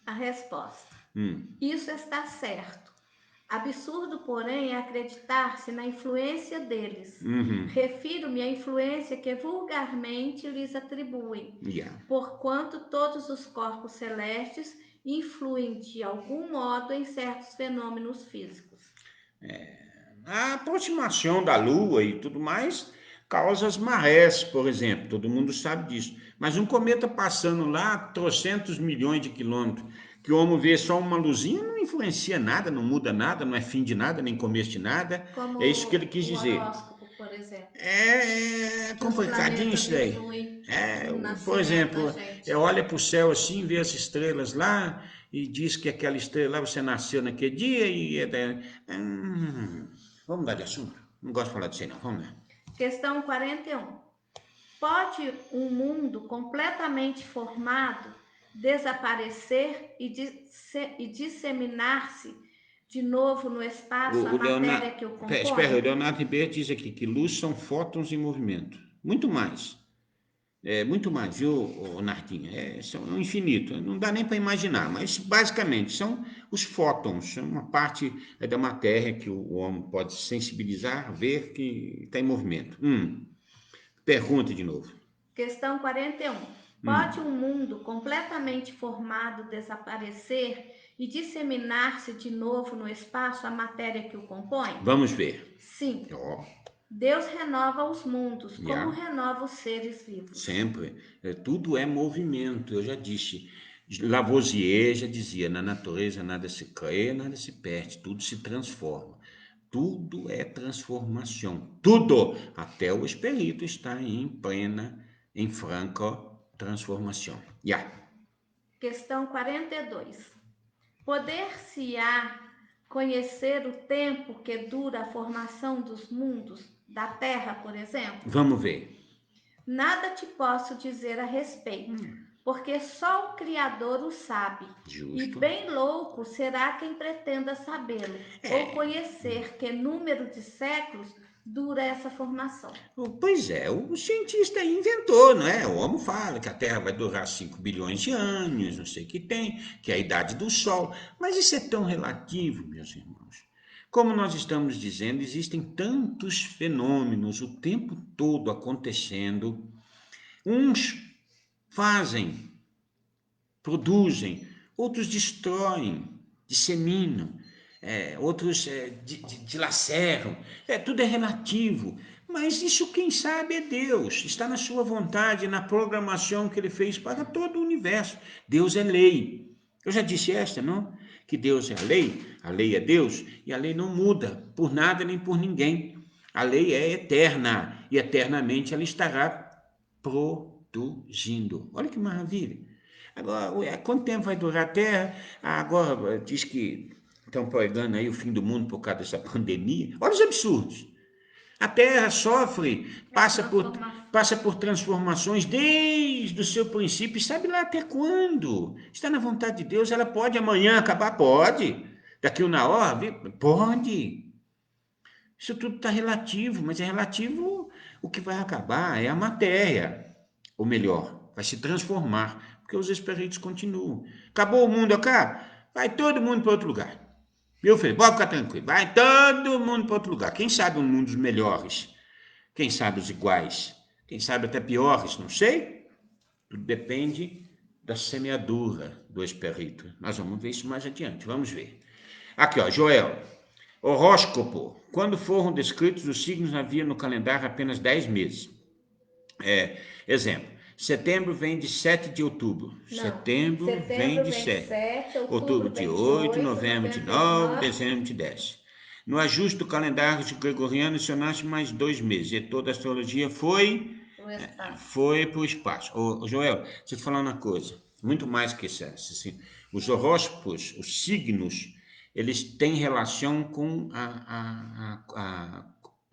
A resposta. Isso está certo. Absurdo, porém, é acreditar-se na influência deles. Refiro-me à influência que vulgarmente lhes atribuem, porquanto todos os corpos celestes influem de algum modo em certos fenômenos físicos. A aproximação da Lua e tudo mais causa as marés, por exemplo, todo mundo sabe disso. Mas um cometa passando lá, trocentos milhões de quilômetros, que o homem vê só uma luzinha, não influencia nada, não muda nada, não é fim de nada, nem começo de nada. Como é isso que ele quis dizer. O horóscopo, por exemplo. É complicadinho isso daí. Por exemplo, olha para o céu assim, vê as estrelas lá e diz que aquela estrela lá você nasceu naquele dia e vamos mudar de assunto. Não gosto de falar disso aí não. Vamos lá. Questão 41. Pode um mundo completamente formado desaparecer e disseminar-se de novo no espaço a matéria que o compõe? Espera, o Leonardo Ribeiro diz aqui que luz são fótons em movimento. Muito mais. Muito mais, viu, Nartinha? É um infinito. Não dá nem para imaginar, mas basicamente são os fótons, são uma parte da matéria que o homem pode sensibilizar, ver que está em movimento. Pergunta de novo. Questão 41. Pode um mundo completamente formado desaparecer e disseminar-se de novo no espaço a matéria que o compõe? Vamos ver. Sim. Deus renova os mundos, como renova os seres vivos. Sempre. Tudo é movimento, eu já disse. Lavoisier já dizia, na natureza nada se cria, nada se perde, tudo se transforma. Tudo é transformação. Tudo! Até o espírito está em franca transformação. Questão 42. Poder-se-á conhecer o tempo que dura a formação dos mundos, da Terra, por exemplo? Vamos ver. Nada te posso dizer a respeito, porque só o Criador o sabe. Justo. E bem louco será quem pretenda sabê-lo, ou conhecer que número de séculos dura essa formação. Pois é, o cientista inventou, não é? O homem fala que a Terra vai durar 5 bilhões de anos, não sei o que tem, que é a idade do Sol. Mas isso é tão relativo, meus irmãos. Como nós estamos dizendo, existem tantos fenômenos o tempo todo acontecendo. Uns fazem, produzem, outros destroem, disseminam, outros dilaceram. Tudo é relativo. Mas isso quem sabe é Deus. Está na sua vontade, na programação que ele fez para todo o universo. Deus é lei. Eu já disse esta, não? Que Deus é a lei é Deus, e a lei não muda por nada nem por ninguém. A lei é eterna, e eternamente ela estará produzindo. Olha que maravilha. Agora, quanto tempo vai durar a Terra? Agora diz que estão pregando aí o fim do mundo por causa dessa pandemia. Olha os absurdos. A Terra sofre, passa por transformações desde o seu princípio, e sabe lá até quando? Está na vontade de Deus, ela pode amanhã acabar? Pode. Daqui uma hora? Pode. Isso tudo está relativo, mas é relativo o que vai acabar, é a matéria. Ou melhor, vai se transformar, porque os espíritos continuam. Acabou o mundo acá? Vai todo mundo para outro lugar. Meu filho, pode ficar tranquilo. Vai todo mundo para outro lugar. Quem sabe um mundo dos melhores? Quem sabe os iguais? Quem sabe até piores? Não sei. Tudo depende da semeadura do espírito. Nós vamos ver isso mais adiante. Vamos ver. Aqui, ó, Joel. Horóscopo. Quando foram descritos os signos, havia no calendário apenas 10 meses. Exemplo. Setembro vem de 7 de outubro. Não. Setembro vem de 7. Outubro de 8, novembro de 9, dezembro de 10. No ajuste do calendário gregoriano, se nasce mais 2 meses. E toda a astrologia foi para o espaço. Ô, Joel, deixa eu te falar uma coisa. Muito mais que isso. Assim, os horóscopos, os signos, eles têm relação com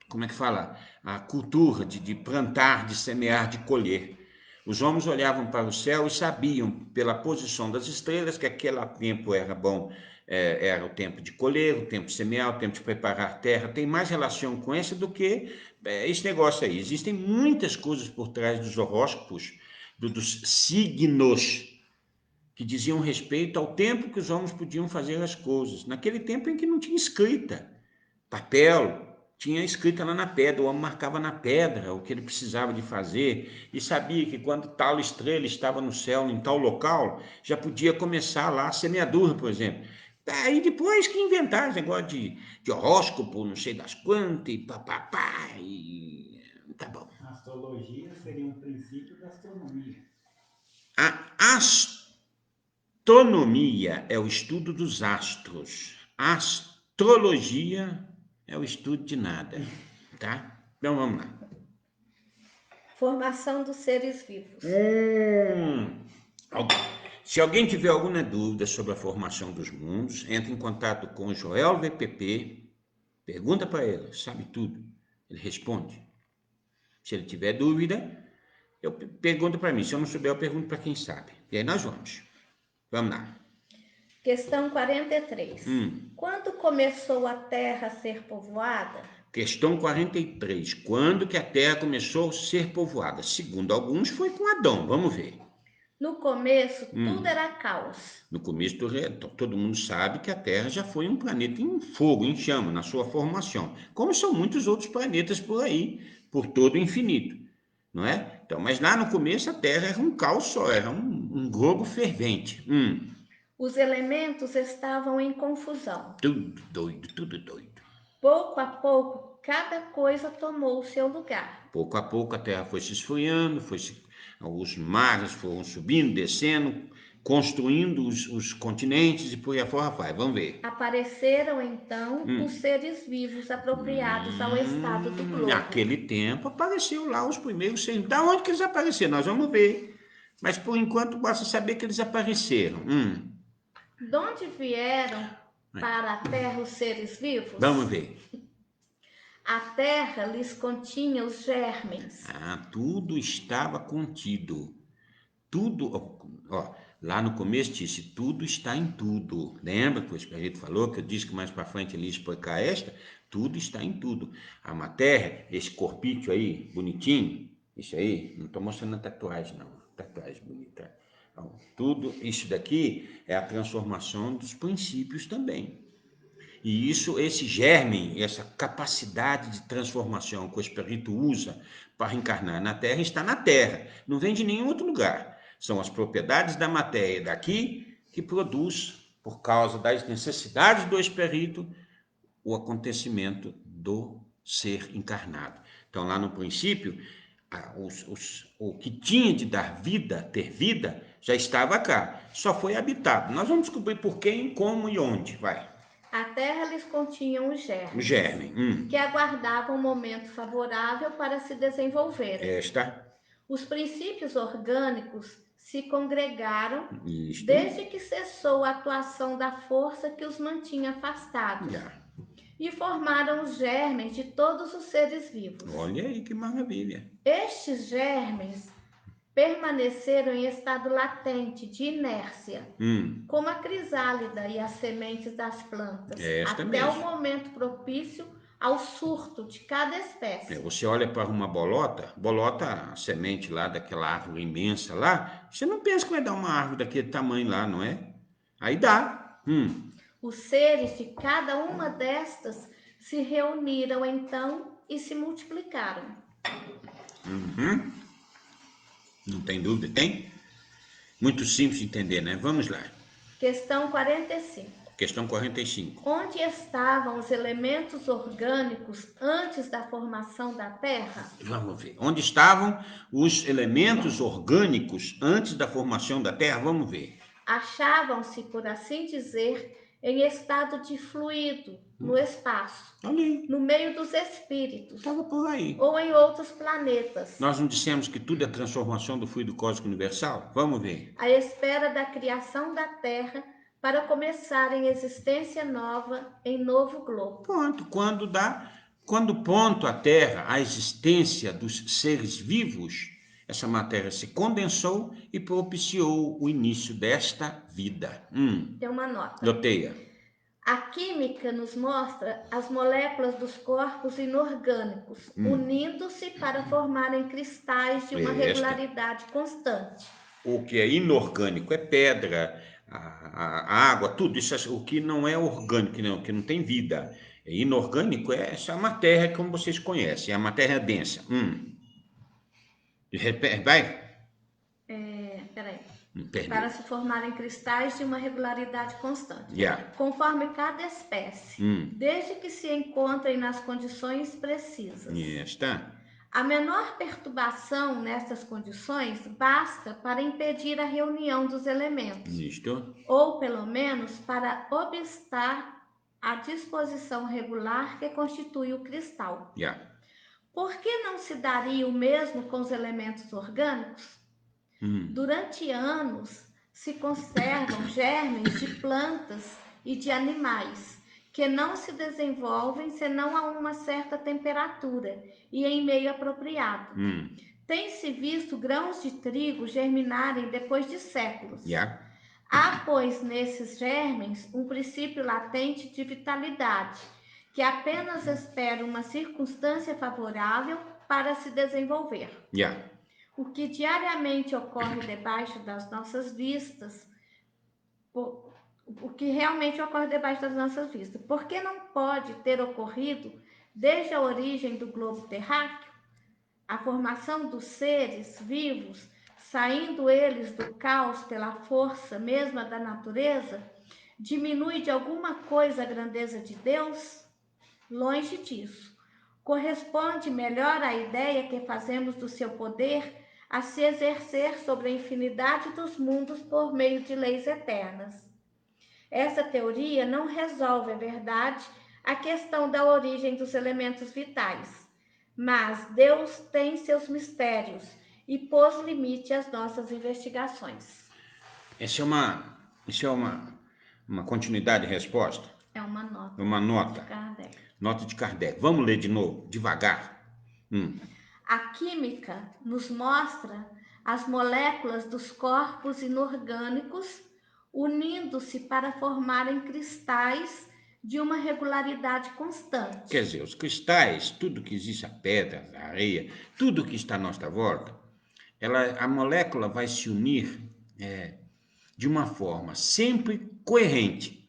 como é que fala? A cultura de plantar, de semear, de colher. Os homens olhavam para o céu e sabiam, pela posição das estrelas, que aquele tempo era bom, era o tempo de colher, o tempo de semear, o tempo de preparar a terra. Tem mais relação com essa do que esse negócio aí. Existem muitas coisas por trás dos horóscopos, dos signos, que diziam respeito ao tempo que os homens podiam fazer as coisas. Naquele tempo em que não tinha escrita, papel, tinha escrita lá na pedra, o homem marcava na pedra o que ele precisava de fazer e sabia que quando tal estrela estava no céu, em tal local, já podia começar lá a semeadura, por exemplo. Aí depois que inventaram esse negócio de horóscopo, não sei das quantas, e papapá, e tá bom. A astrologia seria um princípio da astronomia. A astronomia é o estudo dos astros. A astrologia é o estudo de nada, tá? Então vamos lá. Formação dos seres vivos. Se alguém tiver alguma dúvida sobre a formação dos mundos, entre em contato com o Joel VPP, pergunta para ele, sabe tudo, ele responde. Se ele tiver dúvida, eu pergunto para mim, se eu não souber, eu pergunto para quem sabe. E aí nós vamos. Vamos lá. Questão 43. Quando começou a Terra a ser povoada? Questão 43. Quando que a Terra começou a ser povoada? Segundo alguns, foi com Adão. Vamos ver. No começo, tudo era caos. No começo, todo mundo sabe que a Terra já foi um planeta em fogo, em chama, na sua formação. Como são muitos outros planetas por aí, por todo o infinito. Não é? Então, mas lá no começo, a Terra era um caos só, era um globo fervente. Os elementos estavam em confusão. Tudo doido, tudo doido. Pouco a pouco, cada coisa tomou o seu lugar. Pouco a pouco a Terra foi se esfriando, os mares foram subindo, descendo, construindo os continentes e por aí afora vai. Vamos ver. Apareceram então os seres vivos apropriados ao estado do globo. Naquele tempo apareceu lá os primeiros seres. Da onde que eles apareceram? Nós vamos ver. Mas por enquanto basta saber que eles apareceram. De onde vieram para a Terra os seres vivos? Vamos ver. A terra lhes continha os germes. Tudo estava contido. Tudo, lá no começo disse, tudo está em tudo. Lembra que o Espírito falou, que eu disse que mais para frente ele ia explicar esta? Tudo está em tudo. A matéria, esse corpício aí, bonitinho, isso aí, não estou mostrando a tatuagem não, tatuagem bonita. Então, tudo isso daqui é a transformação dos princípios também. E isso, esse germe, essa capacidade de transformação que o espírito usa para encarnar na Terra, está na Terra, não vem de nenhum outro lugar. São as propriedades da matéria daqui que produz, por causa das necessidades do espírito, o acontecimento do ser encarnado. Então, lá no princípio, o que tinha de dar vida, ter vida, já estava cá. Só foi habitado. Nós vamos descobrir por quem, como e onde. Vai. A terra lhes continha um O germe, germe. que aguardava um momento favorável para se desenvolverem. Esta. Os princípios orgânicos se congregaram Isto. desde que cessou a atuação da força que os mantinha afastados. Já. E formaram os germes de todos os seres vivos. Olha aí que maravilha. Estes germes permaneceram em estado latente de inércia, como a crisálida e as sementes das plantas, até mesmo. o momento propício ao surto de cada espécie. Você olha para uma bolota, a semente lá daquela árvore imensa lá, você não pensa que vai dar uma árvore daquele tamanho lá, não é? Aí dá. Os seres de cada uma destas se reuniram então e se multiplicaram. Não tem dúvida, tem? Muito simples de entender, né? Vamos lá. Questão 45. Questão 45. Onde estavam os elementos orgânicos antes da formação da Terra? Vamos ver. Onde estavam os elementos orgânicos antes da formação da Terra? Vamos ver. Achavam-se, por assim dizer, em estado de fluido no espaço, ali, no meio dos espíritos, estava por aí, ou em outros planetas. Nós não dissemos que tudo é transformação do fluido cósmico universal? Vamos ver. À espera da criação da Terra para começar em existência nova em novo globo. Pronto, quando ponto a Terra, a existência dos seres vivos, essa matéria se condensou e propiciou o início desta vida. Tem uma nota. Noteia. A química nos mostra as moléculas dos corpos inorgânicos unindo-se para formarem cristais de uma regularidade constante. O que é inorgânico é pedra, a água, tudo isso, o que não é orgânico, não, que não tem vida. Inorgânico é essa matéria como vocês conhecem, a matéria densa. Vai? Peraí. Para se formarem cristais de uma regularidade constante, conforme cada espécie, desde que se encontrem nas condições precisas. A menor perturbação nessas condições basta para impedir a reunião dos elementos, ou pelo menos para obstar a disposição regular que constitui o cristal. Por que não se daria o mesmo com os elementos orgânicos? Durante anos se conservam germes de plantas e de animais que não se desenvolvem senão a uma certa temperatura e em meio apropriado. Tem-se visto grãos de trigo germinarem depois de séculos. Há, pois, nesses germes um princípio latente de vitalidade que apenas espera uma circunstância favorável para se desenvolver. O que diariamente ocorre debaixo das nossas vistas, por que não pode ter ocorrido desde a origem do globo terráqueo? A formação dos seres vivos, saindo eles do caos pela força mesma da natureza, diminui de alguma coisa a grandeza de Deus? Longe disso. Corresponde melhor à ideia que fazemos do seu poder a se exercer sobre a infinidade dos mundos por meio de leis eternas. Essa teoria não resolve, é verdade, a questão da origem dos elementos vitais, mas Deus tem seus mistérios e pôs limite às nossas investigações. Isso é uma continuidade de resposta? É uma nota. Uma nota. De Kardec. Nota de Kardec. Vamos ler de novo, devagar. A química nos mostra as moléculas dos corpos inorgânicos unindo-se para formarem cristais de uma regularidade constante. Quer dizer, os cristais, tudo que existe, a pedra, a areia, tudo que está à nossa volta, a molécula vai se unir de uma forma sempre coerente.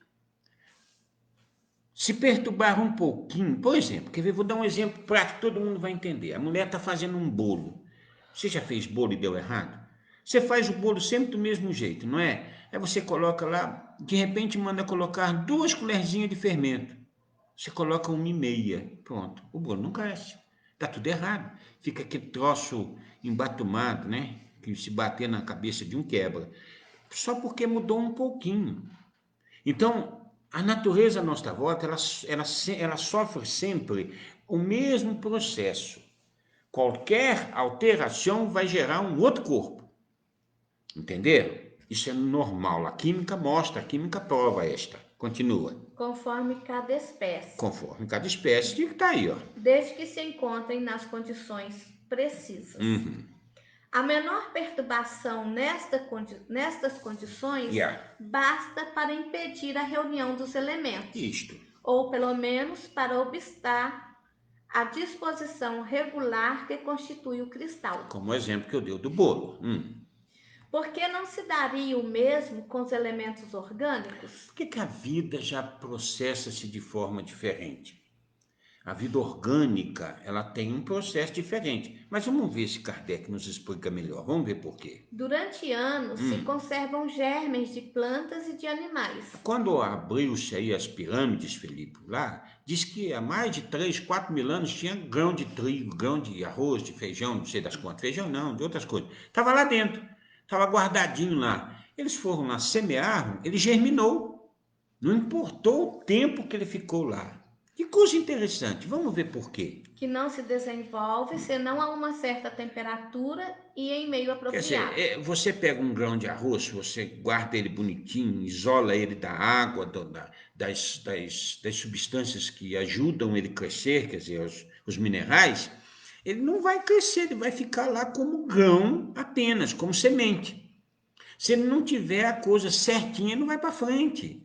Se perturbar um pouquinho, por exemplo, quer ver, vou dar um exemplo prático, todo mundo vai entender. A mulher está fazendo um bolo. Você já fez bolo e deu errado? Você faz o bolo sempre do mesmo jeito, não é? Aí você coloca lá, de repente manda colocar 2 colherzinhas de fermento. Você coloca 1,5. Pronto, o bolo não cresce. Tá tudo errado. Fica aquele troço embatumado, né? Que se bater na cabeça de um quebra. Só porque mudou um pouquinho. Então, a natureza à nossa volta, ela sofre sempre o mesmo processo. Qualquer alteração vai gerar um outro corpo. Entenderam? Isso é normal. A química mostra, a química prova esta. Continua. conforme cada espécie, Conforme cada espécie que está aí, ó. desde que se encontrem nas condições precisas. A menor perturbação nestas condições Yeah. basta para impedir a reunião dos elementos, Isto. ou pelo menos para obstar a disposição regular que constitui o cristal. Como o exemplo que eu dei do bolo. Por que não se daria o mesmo com os elementos orgânicos? Por que a vida já processa-se de forma diferente? A vida orgânica, ela tem um processo diferente. Mas vamos ver se Kardec nos explica melhor. Vamos ver por quê. Durante anos se conservam germes de plantas e de animais. Quando abriu-se aí as pirâmides, Felipe, lá, diz que há mais de 3, 4 mil anos tinha grão de trigo, grão de arroz, de feijão, não sei das quantas. Feijão não, de outras coisas. Estava lá dentro, estava guardadinho lá. Eles foram lá, semearam, ele germinou. Não importou o tempo que ele ficou lá. Que coisa interessante, vamos ver por quê. Que não se desenvolve senão a uma certa temperatura e em meio Quer apropriado. dizer, você pega um grão de arroz, você guarda ele bonitinho, isola ele da água, das substâncias que ajudam ele a crescer, quer dizer, os minerais, ele não vai crescer, ele vai ficar lá como grão apenas, como semente. Se ele não tiver a coisa certinha, ele não vai para frente.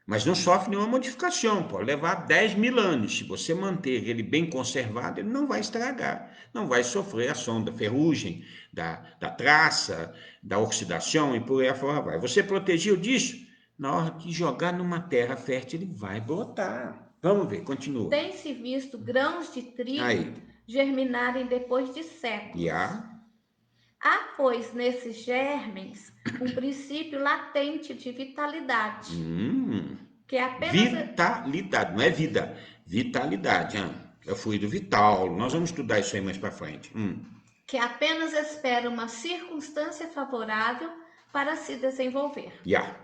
Mas não sofre nenhuma modificação, pode levar 10 mil anos. Se você manter ele bem conservado, ele não vai estragar, não vai sofrer a ação da ferrugem, da traça, da oxidação e por aí afora vai. Você protegeu disso? Na hora de jogar numa terra fértil, ele vai brotar. Vamos ver, continua. Tem-se visto grãos de trigo Aí. germinarem depois de séculos. Yeah. Há, pois, nesses germens um princípio latente de vitalidade, que é apenas Vitalidade, não é vida. Vitalidade. É o fluido vital. Nós vamos estudar isso aí mais para frente. que apenas espera uma circunstância favorável para se desenvolver. Yeah.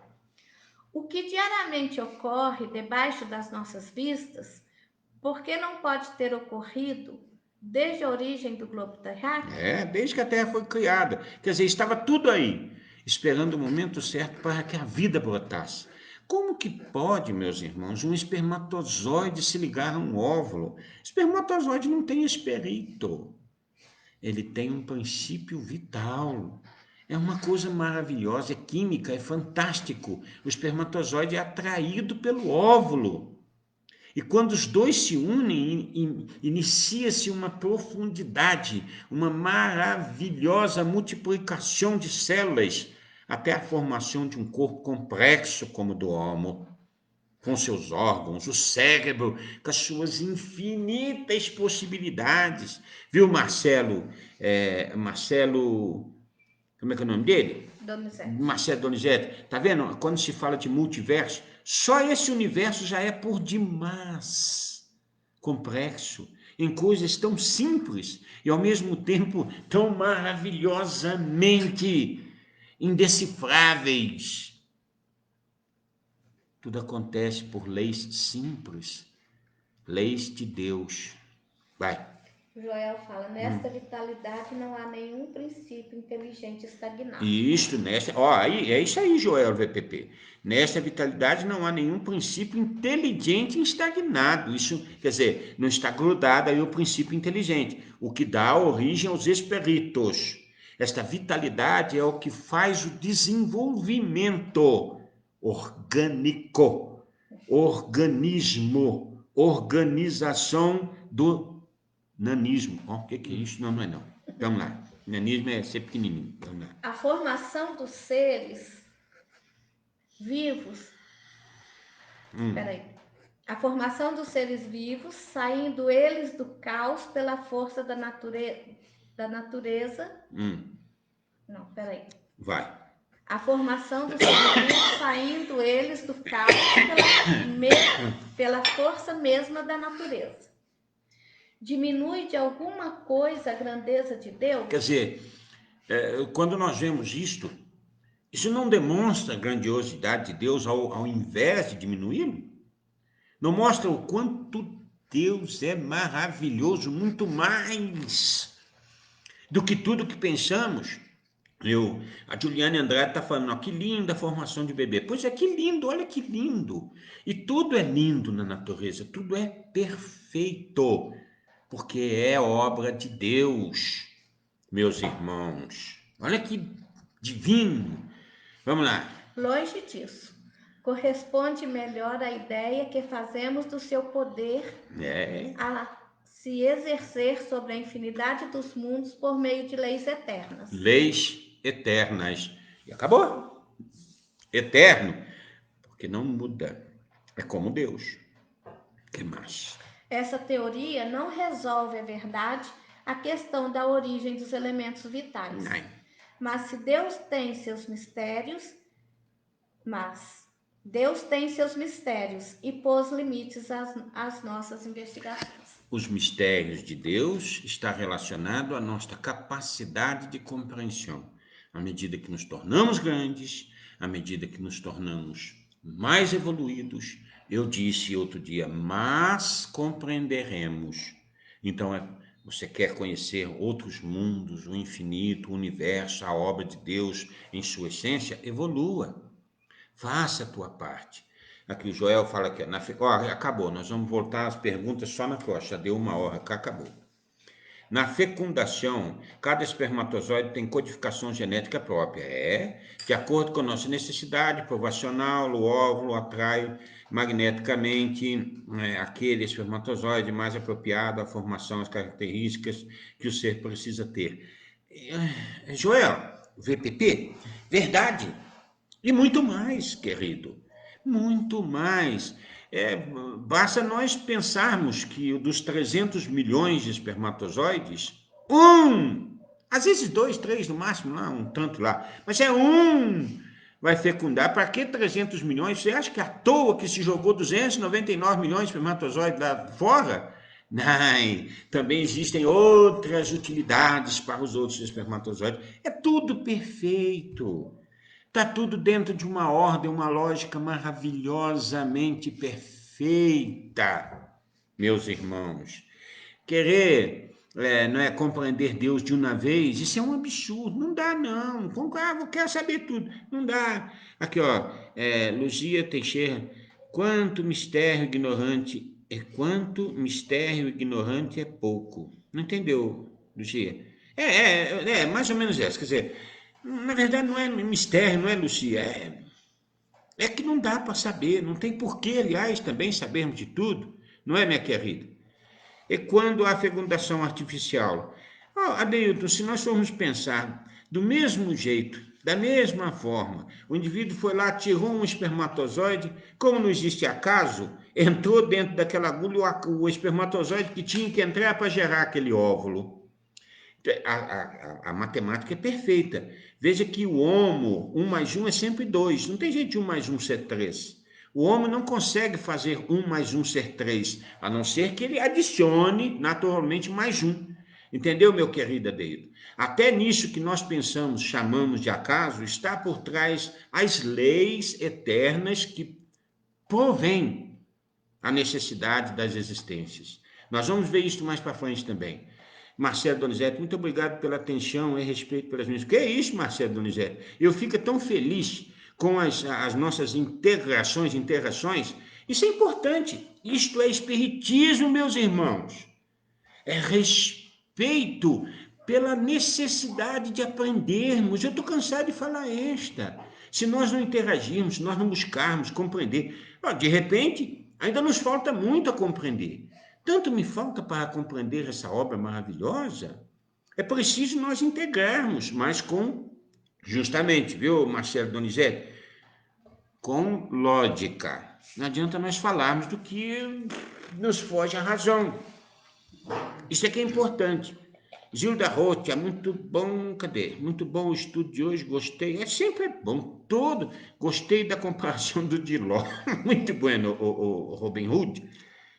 O que diariamente ocorre debaixo das nossas vistas, por que não pode ter ocorrido desde a origem do globo terráqueo? Desde que a Terra foi criada. Quer dizer, estava tudo aí, esperando o momento certo para que a vida brotasse. Como que pode, meus irmãos, um espermatozoide se ligar a um óvulo? Espermatozoide não tem esperito. Ele tem um princípio vital. É uma coisa maravilhosa, é química, é fantástico. O espermatozoide é atraído pelo óvulo. E quando os dois se unem, inicia-se uma profundidade, uma maravilhosa multiplicação de células, até a formação de um corpo complexo como o do Homo, com seus órgãos, o cérebro, com as suas infinitas possibilidades. Viu, Marcelo? Marcelo, como é que é o nome dele? Donizete. Marcelo Donizete. Tá vendo? Quando se fala de multiverso, só esse universo já é por demais complexo, em coisas tão simples e ao mesmo tempo tão maravilhosamente indecifráveis. Tudo acontece por leis simples, leis de Deus. Vai. Joel fala, nesta vitalidade não há nenhum princípio inteligente estagnado. Isso, aí, é isso aí, Joel VPP. Nesta vitalidade não há nenhum princípio inteligente estagnado. Isso, quer dizer, não está grudado aí o princípio inteligente, o que dá origem aos espíritos. Esta vitalidade é o que faz o desenvolvimento orgânico, organismo, organização do nanismo. O que é isso? Não é não. Vamos lá. Nanismo é ser pequenininho. Vamos lá. A formação dos seres vivos. A formação dos seres vivos, saindo eles do caos pela força da natureza. Não, peraí. Vai. A formação dos seres vivos, saindo eles do caos pela força mesma da natureza. Diminui de alguma coisa a grandeza de Deus? Quer dizer, quando nós vemos isto, isso não demonstra a grandiosidade de Deus ao invés de diminuí-lo? Não mostra o quanto Deus é maravilhoso, muito mais do que tudo que pensamos. A Juliane Andrade está falando, ó, que linda a formação de bebê. Pois é, que lindo, olha que lindo. E tudo é lindo na natureza, tudo é perfeito, porque é obra de Deus, meus irmãos. Olha que divino. Vamos lá. Longe disso. Corresponde melhor à ideia que fazemos do seu poder a se exercer sobre a infinidade dos mundos por meio de leis eternas. Leis eternas. E acabou. Eterno, porque não muda. É como Deus. O que mais? Essa teoria não resolve a verdade, a questão da origem dos elementos vitais. Não. Mas se Deus tem seus mistérios, e pôs limites às nossas investigações. Os mistérios de Deus estão relacionados à nossa capacidade de compreensão. À medida que nos tornamos grandes, à medida que nos tornamos mais evoluídos, eu disse outro dia, mas compreenderemos. Então, você quer conhecer outros mundos, o infinito, o universo, a obra de Deus em sua essência? Evolua. Faça a tua parte. Aqui o Joel fala que acabou, nós vamos voltar às perguntas só na próxima, deu 1 hora, acabou. Na fecundação, cada espermatozoide tem codificação genética própria. De acordo com a nossa necessidade provacional, o óvulo atrai magneticamente aquele espermatozoide mais apropriado à formação, às características que o ser precisa ter. Joel, VPP, verdade. E muito mais, querido, muito mais. Basta nós pensarmos que dos 300 milhões de espermatozoides, às vezes 2, 3 no máximo, lá, um tanto lá, mas vai fecundar. Para que 300 milhões? Você acha que à toa que se jogou 299 milhões de espermatozoides lá fora? Não, também existem outras utilidades para os outros espermatozoides. É tudo perfeito. Está tudo dentro de uma ordem, uma lógica maravilhosamente perfeita, meus irmãos. Querer não é compreender Deus de uma vez, isso é um absurdo, não dá não. Eu quero saber tudo, não dá. Aqui, ó, Luzia Teixeira, quanto mistério ignorante é pouco. Não entendeu, Luzia? Mais ou menos essa, quer dizer, na verdade não é mistério, não é, Lucia? É que não dá para saber, não tem porquê, aliás, também sabermos de tudo, não é, minha querida? E quando há fecundação artificial? Adeilton, se nós formos pensar do mesmo jeito, da mesma forma, o indivíduo foi lá, tirou um espermatozoide, como não existe acaso, entrou dentro daquela agulha o espermatozoide que tinha que entrar para gerar aquele óvulo. A matemática é perfeita. Veja que o homo, 1 mais 1 é sempre 2. Não tem jeito de 1 mais 1 ser 3. O homo não consegue fazer 1 mais 1 ser 3, a não ser que ele adicione naturalmente mais 1. Entendeu, meu querido Adeildo? Até nisso que nós pensamos, chamamos de acaso, está por trás as leis eternas que provêm a necessidade das existências. Nós vamos ver isso mais para frente também. Marcelo Donizete, muito obrigado pela atenção e respeito pelas minhas... Que é isso, Marcelo Donizete? Eu fico tão feliz com as nossas interações. Isso é importante. Isto é espiritismo, meus irmãos. É respeito pela necessidade de aprendermos. Eu estou cansado de falar esta. Se nós não interagirmos, se nós não buscarmos compreender, de repente, ainda nos falta muito a compreender. Tanto me falta para compreender essa obra maravilhosa. É preciso nós integrarmos, mas justamente, viu, Marcelo Donizete? com lógica. Não adianta nós falarmos do que nos foge à razão. Isso é que é importante. Gilda Roth, é muito bom, cadê? Muito bom o estudo de hoje, gostei. É sempre bom, todo. Gostei da comparação do Diló. Muito bueno, o Robin Hood.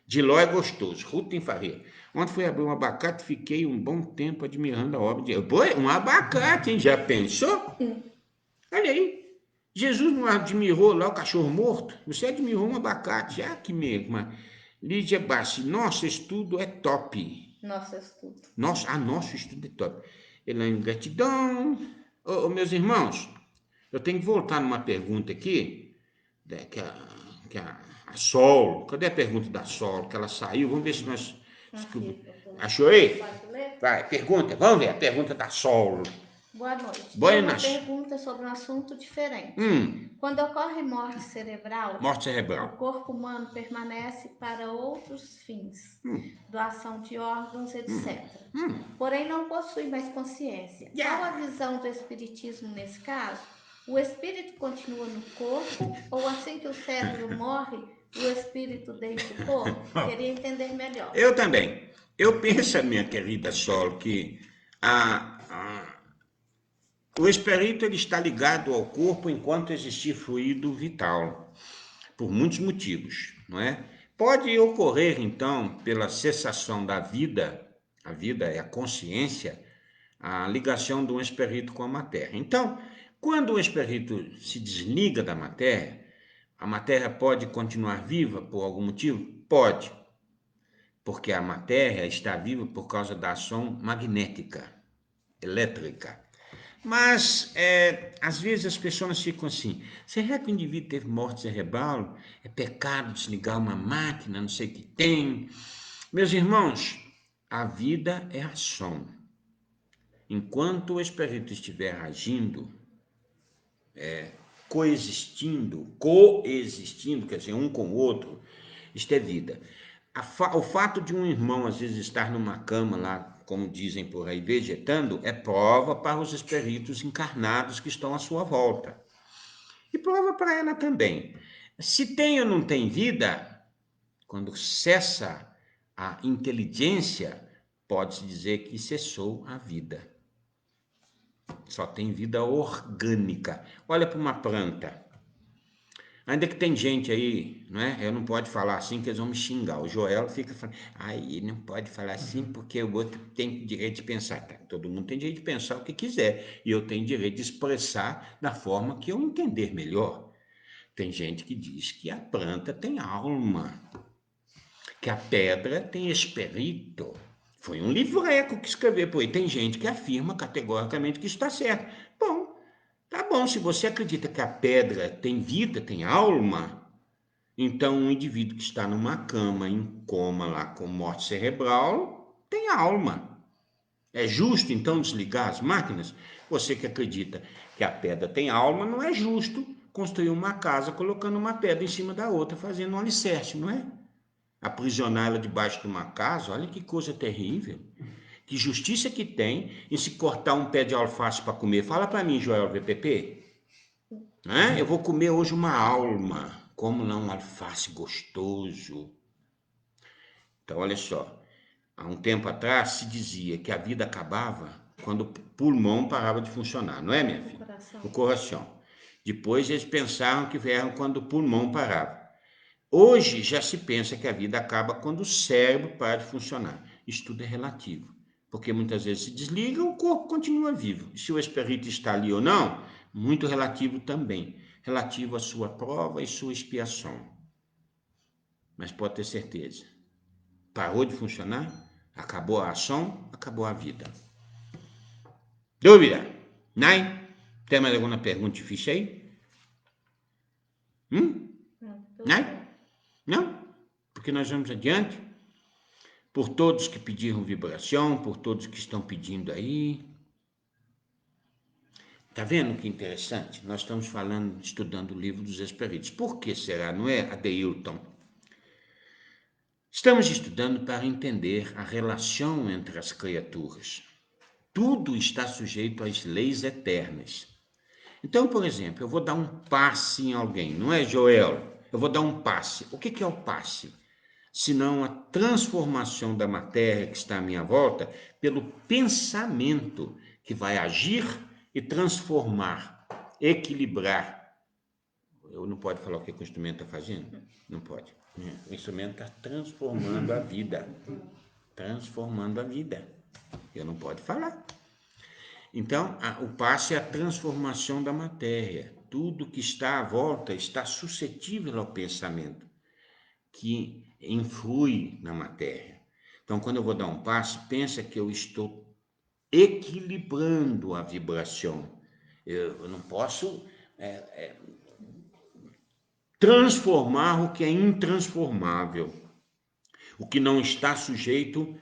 Diló é gostoso, Ruth tem Faria. Ontem fui abrir um abacate, fiquei um bom tempo admirando a obra de... Pô, um abacate, hein? Já pensou? Olha aí. Jesus não admirou lá o cachorro morto? Você admirou um abacate, já que mesmo. Lídia Bassi, nosso estudo é top. Nosso estudo. Nosso estudo é top. Elaine, gratidão. Meus irmãos, eu tenho que voltar numa pergunta aqui, né, que a Sol, cadê a pergunta da Sol? Que ela saiu, vamos ver se nós... Achou aí? Vai, pergunta, vamos ver a pergunta da Sol. Boa noite. Boa Tenho uma noite. pergunta sobre um assunto diferente. Quando ocorre morte cerebral, o corpo humano permanece para outros fins, doação de órgãos, etc. Porém, não possui mais consciência. Qual a visão do espiritismo nesse caso? O espírito continua no corpo ou assim que o cérebro morre, o espírito deixa o corpo? Queria entender melhor. Eu também. Eu penso, minha querida Sol, que o espírito ele está ligado ao corpo enquanto existir fluido vital, por muitos motivos, não é? Pode ocorrer, então, pela cessação da vida, a vida é a consciência, a ligação de um espírito com a matéria. Então, quando o espírito se desliga da matéria, a matéria pode continuar viva por algum motivo? Pode, porque a matéria está viva por causa da ação magnética, elétrica. Mas, às vezes as pessoas ficam assim, será que o indivíduo teve morte cerebral? É pecado desligar uma máquina, não sei o que tem. Meus irmãos, a vida é ação. Enquanto o espírito estiver agindo, coexistindo, quer dizer, um com o outro, isto é vida. O fato de um irmão, às vezes, estar numa cama lá, como dizem por aí, vegetando, é prova para os espíritos encarnados que estão à sua volta. E prova para ela também. Se tem ou não tem vida, quando cessa a inteligência, pode-se dizer que cessou a vida. Só tem vida orgânica. Olha para uma planta. Ainda que tem gente aí, não é? Eu não pode falar assim que eles vão me xingar. O Joel fica falando, não pode falar assim porque o outro tem direito de pensar. Tá, todo mundo tem direito de pensar o que quiser. E eu tenho direito de expressar da forma que eu entender melhor. Tem gente que diz que a planta tem alma, que a pedra tem espírito. Foi um livreco que escreveu por aí. Tem gente que afirma categoricamente que isso está certo. Bom, tá bom, se você acredita que a pedra tem vida, tem alma, então um indivíduo que está numa cama, em coma lá, com morte cerebral, tem alma. É justo, então, desligar as máquinas? Você que acredita que a pedra tem alma, não é justo construir uma casa colocando uma pedra em cima da outra, fazendo um alicerce, não é? Aprisionar ela debaixo de uma casa, olha que coisa terrível. Que justiça que tem em se cortar um pé de alface para comer. Fala para mim, Joel VPP. Eu vou comer hoje uma alma. Como não um alface gostoso. Então, olha só. Há um tempo atrás se dizia que a vida acabava quando o pulmão parava de funcionar. Não é, minha filha? O coração. Depois eles pensaram que vieram quando o pulmão parava. Hoje já se pensa que a vida acaba quando o cérebro para de funcionar. Isso tudo é relativo. Porque muitas vezes se desliga, o corpo continua vivo. E se o espírito está ali ou não, muito relativo também. Relativo à sua prova e sua expiação. Mas pode ter certeza. Parou de funcionar, acabou a ação, acabou a vida. Dúvida? Nai? Tem mais alguma pergunta difícil aí? Nai? Não? Porque nós vamos adiante. Por todos que pediram vibração, por todos que estão pedindo aí. Tá vendo que interessante? Nós estamos falando, estudando o livro dos Espíritos. Por que será, não é, Adeilton? Estamos estudando para entender a relação entre as criaturas. Tudo está sujeito às leis eternas. Então, por exemplo, eu vou dar um passe em alguém, não é, Joel? Eu vou dar um passe. O que é o passe? Senão a transformação da matéria que está à minha volta pelo pensamento que vai agir e transformar, equilibrar. Eu não pode falar o que o instrumento está fazendo? Não pode. O instrumento está transformando a vida. Transformando a vida. Eu não pode falar. Então, o passe é a transformação da matéria. Tudo que está à volta está suscetível ao pensamento, que influi na matéria. Então, quando eu vou dar um passe, pensa que eu estou equilibrando a vibração. Eu não posso transformar o que é intransformável, o que não está sujeito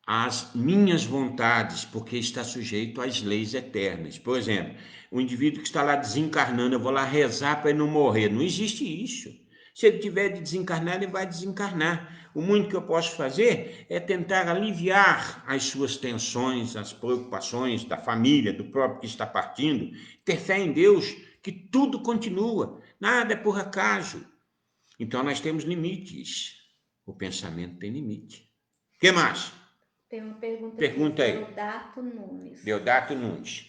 às minhas vontades, porque está sujeito às leis eternas. Por exemplo, o indivíduo que está lá desencarnando, eu vou lá rezar para ele não morrer. Não existe isso. Se ele tiver de desencarnar, ele vai desencarnar. O muito que eu posso fazer é tentar aliviar as suas tensões, as preocupações da família, do próprio que está partindo, ter fé em Deus, que tudo continua, nada é por acaso. Então nós temos limites. O pensamento tem limite. O que mais? Tem uma pergunta Pergunta aqui, aí. Deodato Nunes. Nunes.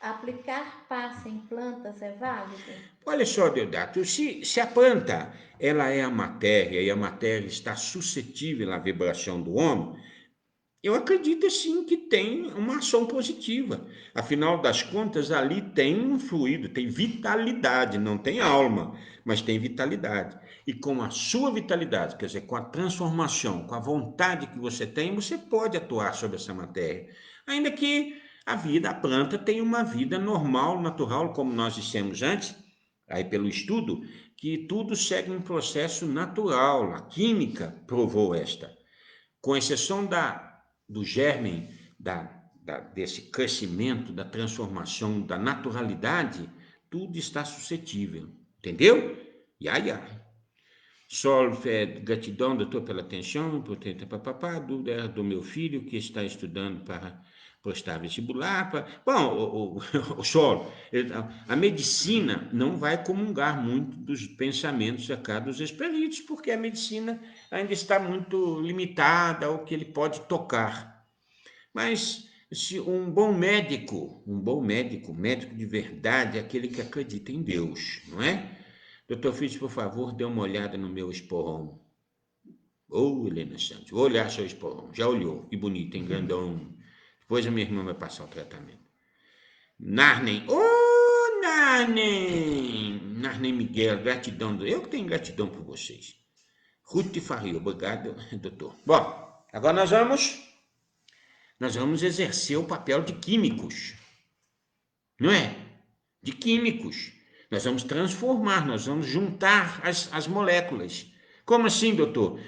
Aplicar passe em plantas é válido? Olha só, Deodato, se a planta ela é a matéria e a matéria está suscetível à vibração do homem, eu acredito sim que tem uma ação positiva. Afinal das contas, ali tem um fluido, tem vitalidade, não tem alma, mas tem vitalidade. E com a sua vitalidade, quer dizer, com a transformação, com a vontade que você tem, você pode atuar sobre essa matéria. Ainda que a planta tem uma vida normal, natural, como nós dissemos antes, aí pelo estudo, que tudo segue um processo natural. A química provou esta. Com exceção do germe, desse crescimento, da transformação, da naturalidade, tudo está suscetível. Entendeu? Só gratidão, doutor, pela atenção, por ter papapá, dúvida era do meu filho que está estudando para prestar vestibular. Bom, o Sol, a medicina não vai comungar muito dos pensamentos acá dos espíritos, porque a medicina ainda está muito limitada ao que ele pode tocar. Mas se um bom médico, médico de verdade, é aquele que acredita em Deus, não é? Doutor Fritz, por favor, dê uma olhada no meu esporrão. Helena Santos, vou olhar seu esporrão. Já olhou, que bonito, hein, grandão. Depois a minha irmã vai passar o tratamento. Narnem, Narnem! Narnem Miguel, gratidão. Eu que tenho gratidão por vocês. Ruth Faria, obrigado, doutor. Bom, agora nós vamos exercer o papel de químicos. Não é? De químicos. Nós vamos transformar, nós vamos juntar as moléculas. Como assim, doutor?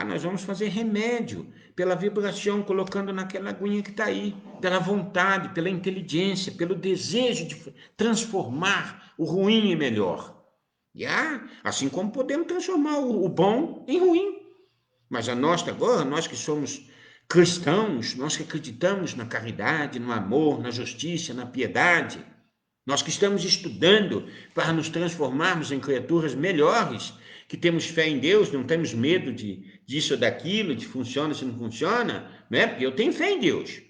Nós vamos fazer remédio pela vibração, colocando naquela aguinha que está aí, pela vontade, pela inteligência, pelo desejo de transformar o ruim em melhor. Assim como podemos transformar o bom em ruim. Mas agora, nós que somos cristãos, nós que acreditamos na caridade, no amor, na justiça, na piedade, nós que estamos estudando para nos transformarmos em criaturas melhores, que temos fé em Deus, não temos medo disso ou daquilo, de funciona, se não funciona, né? Porque eu tenho fé em Deus.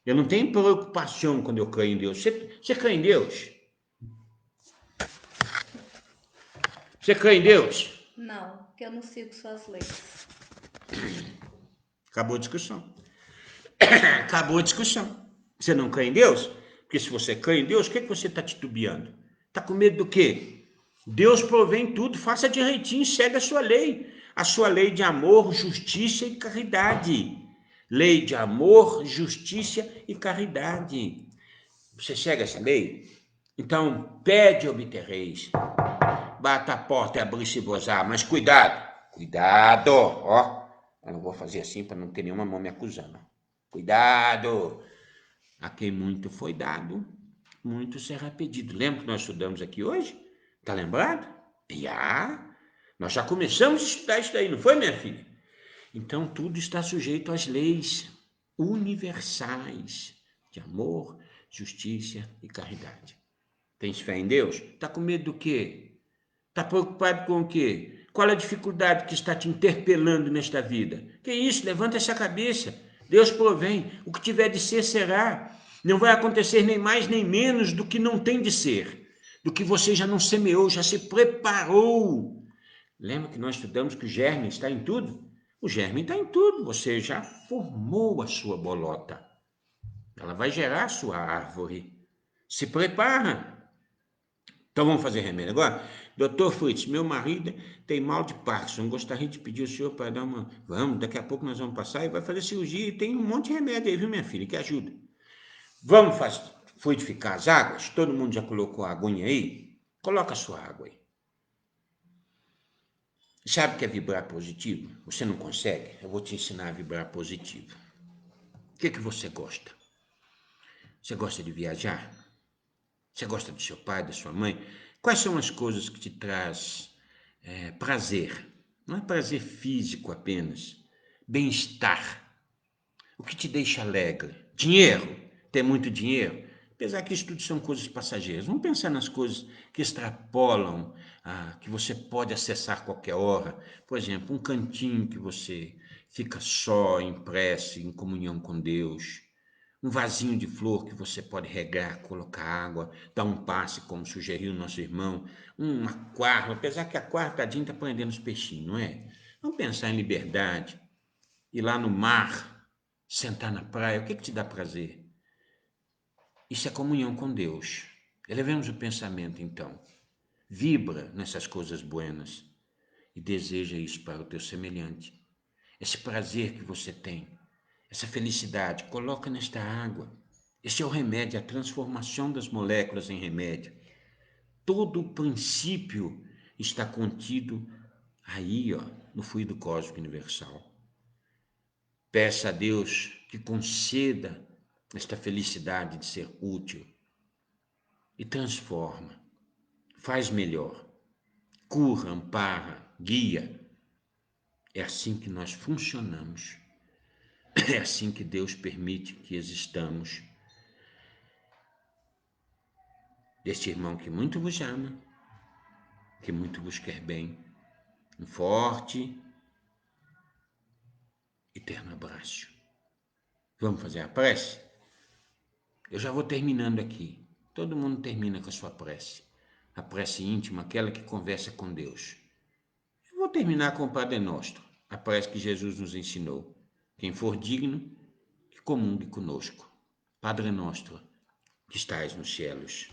Eu não tenho preocupação quando eu creio em Deus. Você crê em Deus? Você crê em Deus? Não, porque eu não sigo suas leis. Acabou a discussão. Acabou a discussão. Você não crê em Deus? Porque se você crê em Deus, o que você está titubeando? Está com medo do quê? Deus provém tudo, faça direitinho, segue a sua lei de amor, justiça e caridade. Lei de amor, justiça e caridade. Você segue essa lei? Então, pede e obtereis. Bata a porta e abrir-se-vos-á, mas cuidado, ó. Eu não vou fazer assim para não ter nenhuma mão me acusando. Cuidado. A quem muito foi dado, muito será pedido. Lembra que nós estudamos aqui hoje? Tá lembrado? Nós já começamos a estudar isso daí, não foi, minha filha? Então, tudo está sujeito às leis universais de amor, justiça e caridade. Tens fé em Deus? Está com medo do quê? Está preocupado com o quê? Qual a dificuldade que está te interpelando nesta vida? Que isso? Levanta essa cabeça. Deus provém. O que tiver de ser, será. Não vai acontecer nem mais nem menos do que não tem de ser. Do que você já não semeou, já se preparou. Lembra que nós estudamos que o germe está em tudo? O germe está em tudo. Você já formou a sua bolota. Ela vai gerar a sua árvore. Se prepara. Então vamos fazer remédio agora? Doutor Fritz, meu marido tem mal de Parkinson. Gostaria de pedir ao senhor para dar uma... Vamos, daqui a pouco nós vamos passar e vai fazer cirurgia. E tem um monte de remédio aí, viu, minha filha, que ajuda. Vamos fluidificar as águas? Todo mundo já colocou a aguinha aí? Coloca a sua água aí. Sabe o que é vibrar positivo? Você não consegue? Eu vou te ensinar a vibrar positivo. O que você gosta? Você gosta de viajar? Você gosta do seu pai, da sua mãe? Quais são as coisas que te traz prazer? Não é prazer físico apenas. Bem-estar. O que te deixa alegre? Dinheiro. Ter muito dinheiro. Apesar que isso tudo são coisas passageiras. Vamos pensar nas coisas que extrapolam, que você pode acessar a qualquer hora. Por exemplo, um cantinho que você fica só, em prece, em comunhão com Deus. Um vasinho de flor que você pode regar, colocar água, dar um passe, como sugeriu o nosso irmão. Um aquário, apesar que aquário, tadinho, está prendendo os peixinhos, não é? Vamos pensar em liberdade. Ir lá no mar, sentar na praia, o que te dá prazer? Isso é comunhão com Deus. Elevemos o pensamento, então. Vibra nessas coisas buenas e deseja isso para o teu semelhante. Esse prazer que você tem, essa felicidade, coloca nesta água. Esse é o remédio, a transformação das moléculas em remédio. Todo o princípio está contido aí, no fluido cósmico universal. Peça a Deus que conceda esta felicidade de ser útil e transforma, faz melhor, cura, ampara, guia. É assim que nós funcionamos. É assim que Deus permite que existamos. Deste irmão que muito vos ama, que muito vos quer bem. Um forte e terno abraço. Vamos fazer a prece? Eu já vou terminando aqui. Todo mundo termina com a sua prece. A prece íntima, aquela que conversa com Deus. Eu vou terminar com o Padre Nosso, a prece que Jesus nos ensinou. Quem for digno, que comungue conosco. Padre Nosso, que estais nos céus,